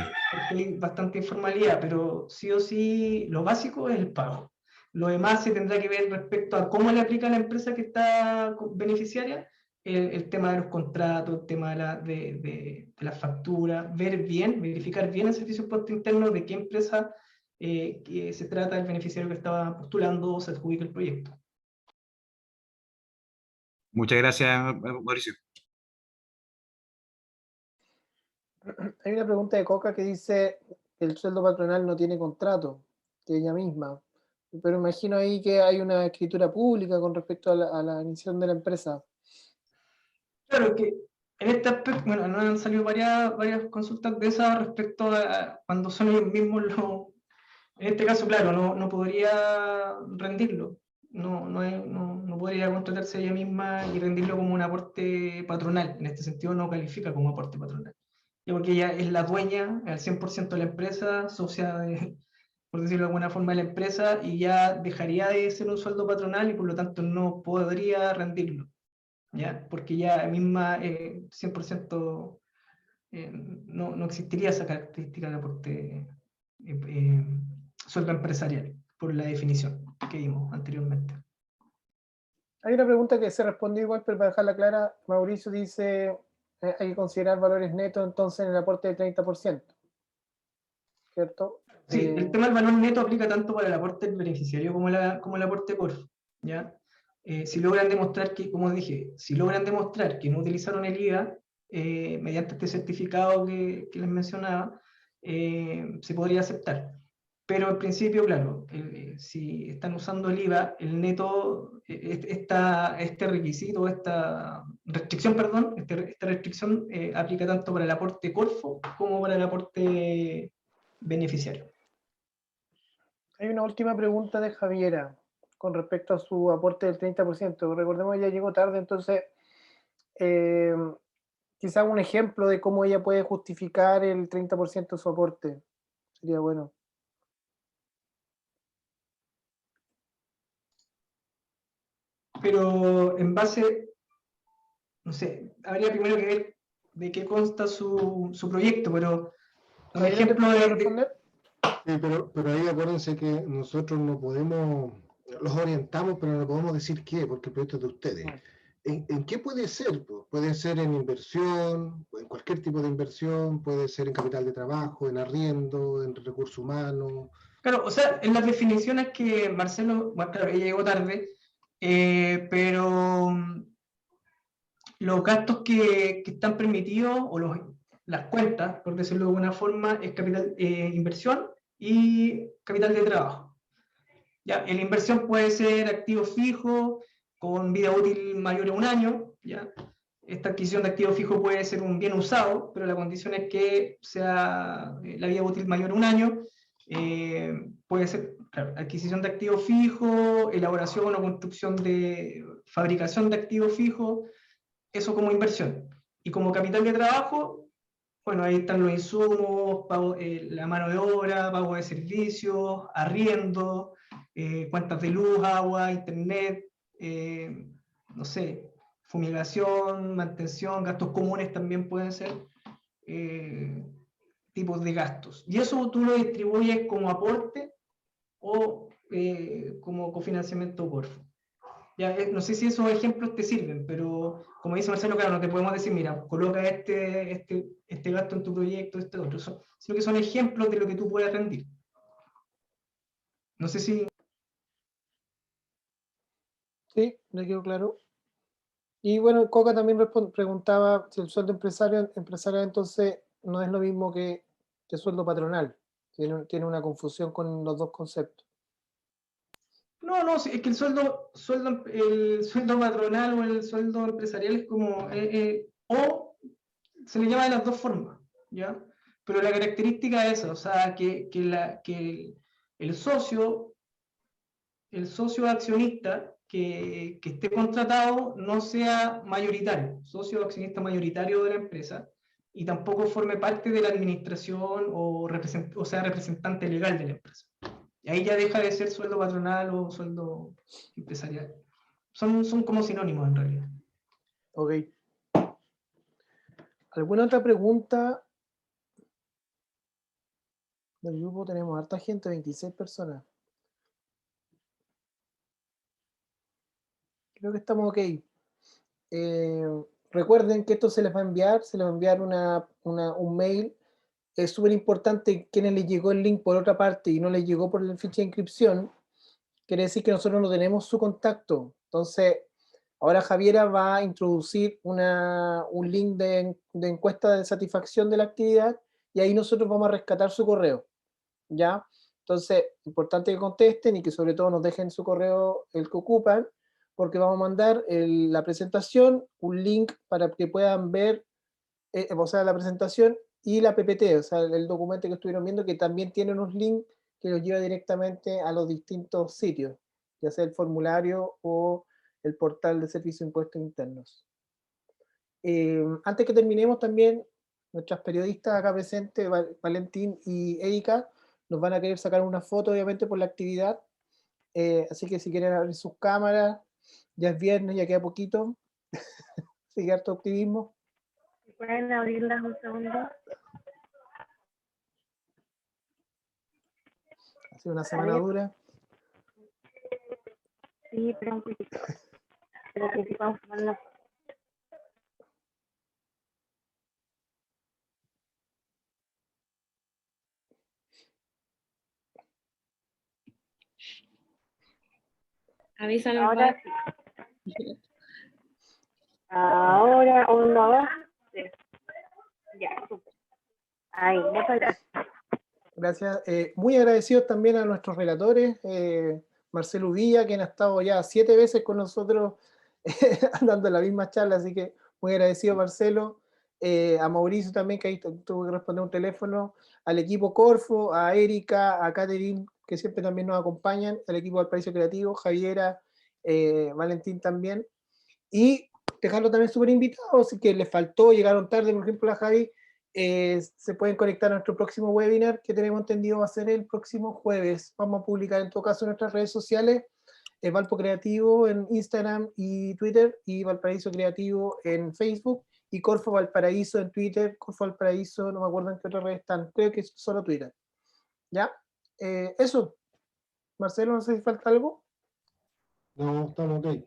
Hay bastante informalidad, pero sí o sí, lo básico es el pago. Lo demás se tendrá que ver respecto a cómo le aplica a la empresa que está beneficiaria el tema de los contratos, el tema de la factura, verificar bien el servicio de impuesto interno de qué empresa que se trata el beneficiario que estaba postulando o se adjudica el proyecto. Muchas gracias, Mauricio. Hay una pregunta de Coca que dice que el sueldo patronal no tiene contrato, que ella misma. Pero imagino ahí que hay una escritura pública con respecto a la iniciación de la empresa. Claro que en este aspecto, bueno, nos han salido varias consultas de esas respecto a cuando son ellos mismos en este caso, claro, no podría rendirlo. No podría contratarse ella misma y rendirlo como un aporte patronal. En este sentido no califica como aporte patronal. Porque ella es la dueña al 100% de la empresa, socia por decirlo de alguna forma, de la empresa, y ya dejaría de ser un sueldo patronal y por lo tanto no podría rendirlo. ¿Ya? Porque ya misma 100% no existiría esa característica de aporte sueldo empresarial, por la definición que vimos anteriormente. Hay una pregunta que se respondió igual, pero para dejarla clara, Mauricio dice hay que considerar valores netos entonces en el aporte del 30%, ¿cierto? Sí, el tema del valor neto aplica tanto para el aporte del beneficiario como el aporte CORF, ¿ya? Si logran demostrar que, como dije, si logran demostrar que no utilizaron el IVA mediante este certificado que les mencionaba, se podría aceptar. Pero al principio, claro, si están usando el IVA, el neto, este requisito, esta restricción aplica tanto para el aporte Corfo como para el aporte beneficiario. Hay una última pregunta de Javiera con respecto a su aporte del 30%. Recordemos que ella llegó tarde, entonces quizás un ejemplo de cómo ella puede justificar el 30% de su aporte. Sería bueno. Pero en base, no sé, habría primero que ver de qué consta su proyecto, pero un ejemplo de responder. Sí, pero ahí acuérdense que nosotros no podemos, los orientamos, pero no podemos decir qué, porque el proyecto es de ustedes. ¿En qué puede ser? Pues, puede ser en inversión, en cualquier tipo de inversión, puede ser en capital de trabajo, en arriendo, en recursos humanos. Claro, o sea, en las definiciones que Marcelo, bueno, claro, ella llegó tarde, pero los gastos que están permitidos, o las cuentas, por decirlo de alguna forma, es capital, inversión y capital de trabajo. ¿Ya? En la inversión puede ser activo fijo, con vida útil mayor a 1 año. ¿Ya? Esta adquisición de activo fijo puede ser un bien usado, pero la condición es que sea la vida útil mayor a 1 año. Puede ser, claro, adquisición de activo fijo, elaboración o construcción de fabricación de activo fijo, eso como inversión. Y como capital de trabajo, bueno, ahí están los insumos, pago, la mano de obra, pago de servicios, arriendo, cuentas de luz, agua, internet, no sé, fumigación, mantención, gastos comunes también pueden ser tipos de gastos. Y eso tú lo distribuyes como aporte o como cofinanciamiento Corfo. Ya, no sé si esos ejemplos te sirven, pero como dice Marcelo, claro, no te podemos decir, mira, coloca este gasto en tu proyecto, este otro, sino que son ejemplos de lo que tú puedes rendir. No sé si... Sí, me quedó claro. Y bueno, Coca también preguntaba si el sueldo empresarial entonces no es lo mismo que sueldo patronal. Tiene una confusión con los dos conceptos. No, no, es que el sueldo patronal o el sueldo empresarial es como... o se le llama de las dos formas, ¿ya? Pero la característica es esa, o sea, que el socio accionista que esté contratado no sea mayoritario, socio accionista mayoritario de la empresa, y tampoco forme parte de la administración o sea representante legal de la empresa. Y ahí ya deja de ser sueldo patronal o sueldo empresarial. Son como sinónimos en realidad. Ok. ¿Alguna otra pregunta? Del grupo tenemos harta gente, 26 personas. Creo que estamos ok. Recuerden que esto se les va a enviar un mail. Es súper importante quienes les llegó el link por otra parte y no les llegó por la ficha de inscripción. Quiere decir que nosotros no tenemos su contacto. Entonces, ahora Javiera va a introducir un link de encuesta de satisfacción de la actividad y ahí nosotros vamos a rescatar su correo. ¿Ya? Entonces, importante que contesten y que sobre todo nos dejen su correo, el que ocupan, porque vamos a mandar la presentación, un link para que puedan ver, o sea, la presentación y la PPT, o sea, el documento que estuvieron viendo, que también tiene unos links que los lleva directamente a los distintos sitios, ya sea el formulario o el portal de Servicio de Impuestos Internos. Antes que terminemos también, nuestras periodistas acá presentes, Valentín y Erika, nos van a querer sacar una foto, obviamente, por la actividad. Así que si quieren abrir sus cámaras, ya es viernes, ya queda poquito. Sigue harto optimismo. ¿Pueden abrirlas un segundo? Ha sido una semana dura. Sí, pero un poquito. Pero que sí vamos a tomar la foto. Avísanos. Ahora sí. Ahora, 1, 2, 3. Ya, súper. Ahí, muchas gracias. Gracias. Muy agradecidos también a nuestros relatores, Marcelo Villa, quien ha estado ya 7 veces con nosotros dando la misma charla, así que muy agradecido, Marcelo. A Mauricio también, que ahí tuvo que responder un teléfono, al equipo Corfo, a Erika, a Catherine, que siempre también nos acompañan, al equipo del Valparaíso Creativo, Javiera, Valentín también, y dejarlo también súper invitado, así que les faltó, llegaron tarde, por ejemplo, a Javi, se pueden conectar a nuestro próximo webinar, que tenemos entendido va a ser el próximo jueves. Vamos a publicar en todo caso en nuestras redes sociales, Valpo Creativo en Instagram y Twitter, y Valparaíso Creativo en Facebook, y Corfo Valparaíso en Twitter, Corfo Valparaíso, no me acuerdo en qué otra red están, creo que es solo Twitter. ¿Ya? Eso. Marcelo, no sé si falta algo. No, estamos ok.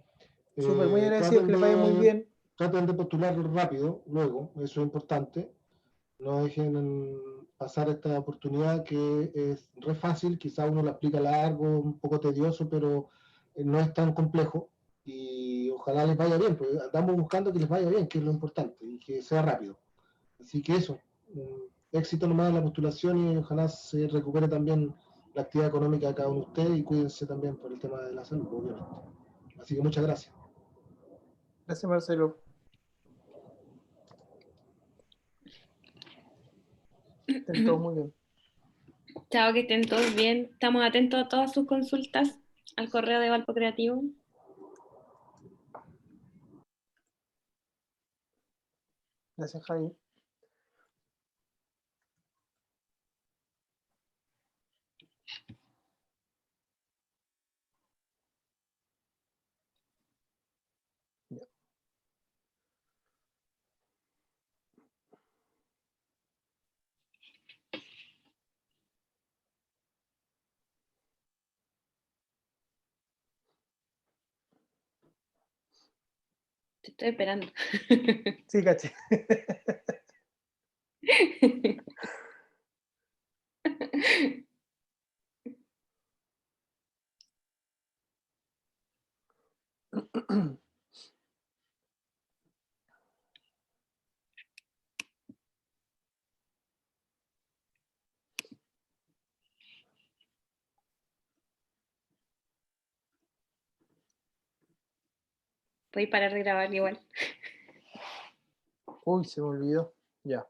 Súper, muy agradecido, que les vaya muy bien. Traten de postular rápido, luego, eso es importante. No dejen pasar esta oportunidad que es re fácil, quizá uno la explica largo, un poco tedioso, pero no es tan complejo y ojalá les vaya bien, pues andamos buscando que les vaya bien, que es lo importante, y que sea rápido. Así que eso, éxito nomás en la postulación y ojalá se recupere también la actividad económica de cada uno de ustedes y cuídense también por el tema de la salud, obviamente. Así que muchas gracias. Gracias, Marcelo. Estén todos muy bien. Chao, que estén todos bien. Estamos atentos a todas sus consultas al correo de Valpo Creativo. Gracias, Javi. Te estoy esperando. Sí, caché. Voy a parar de grabar igual. Uy, se me olvidó. Ya.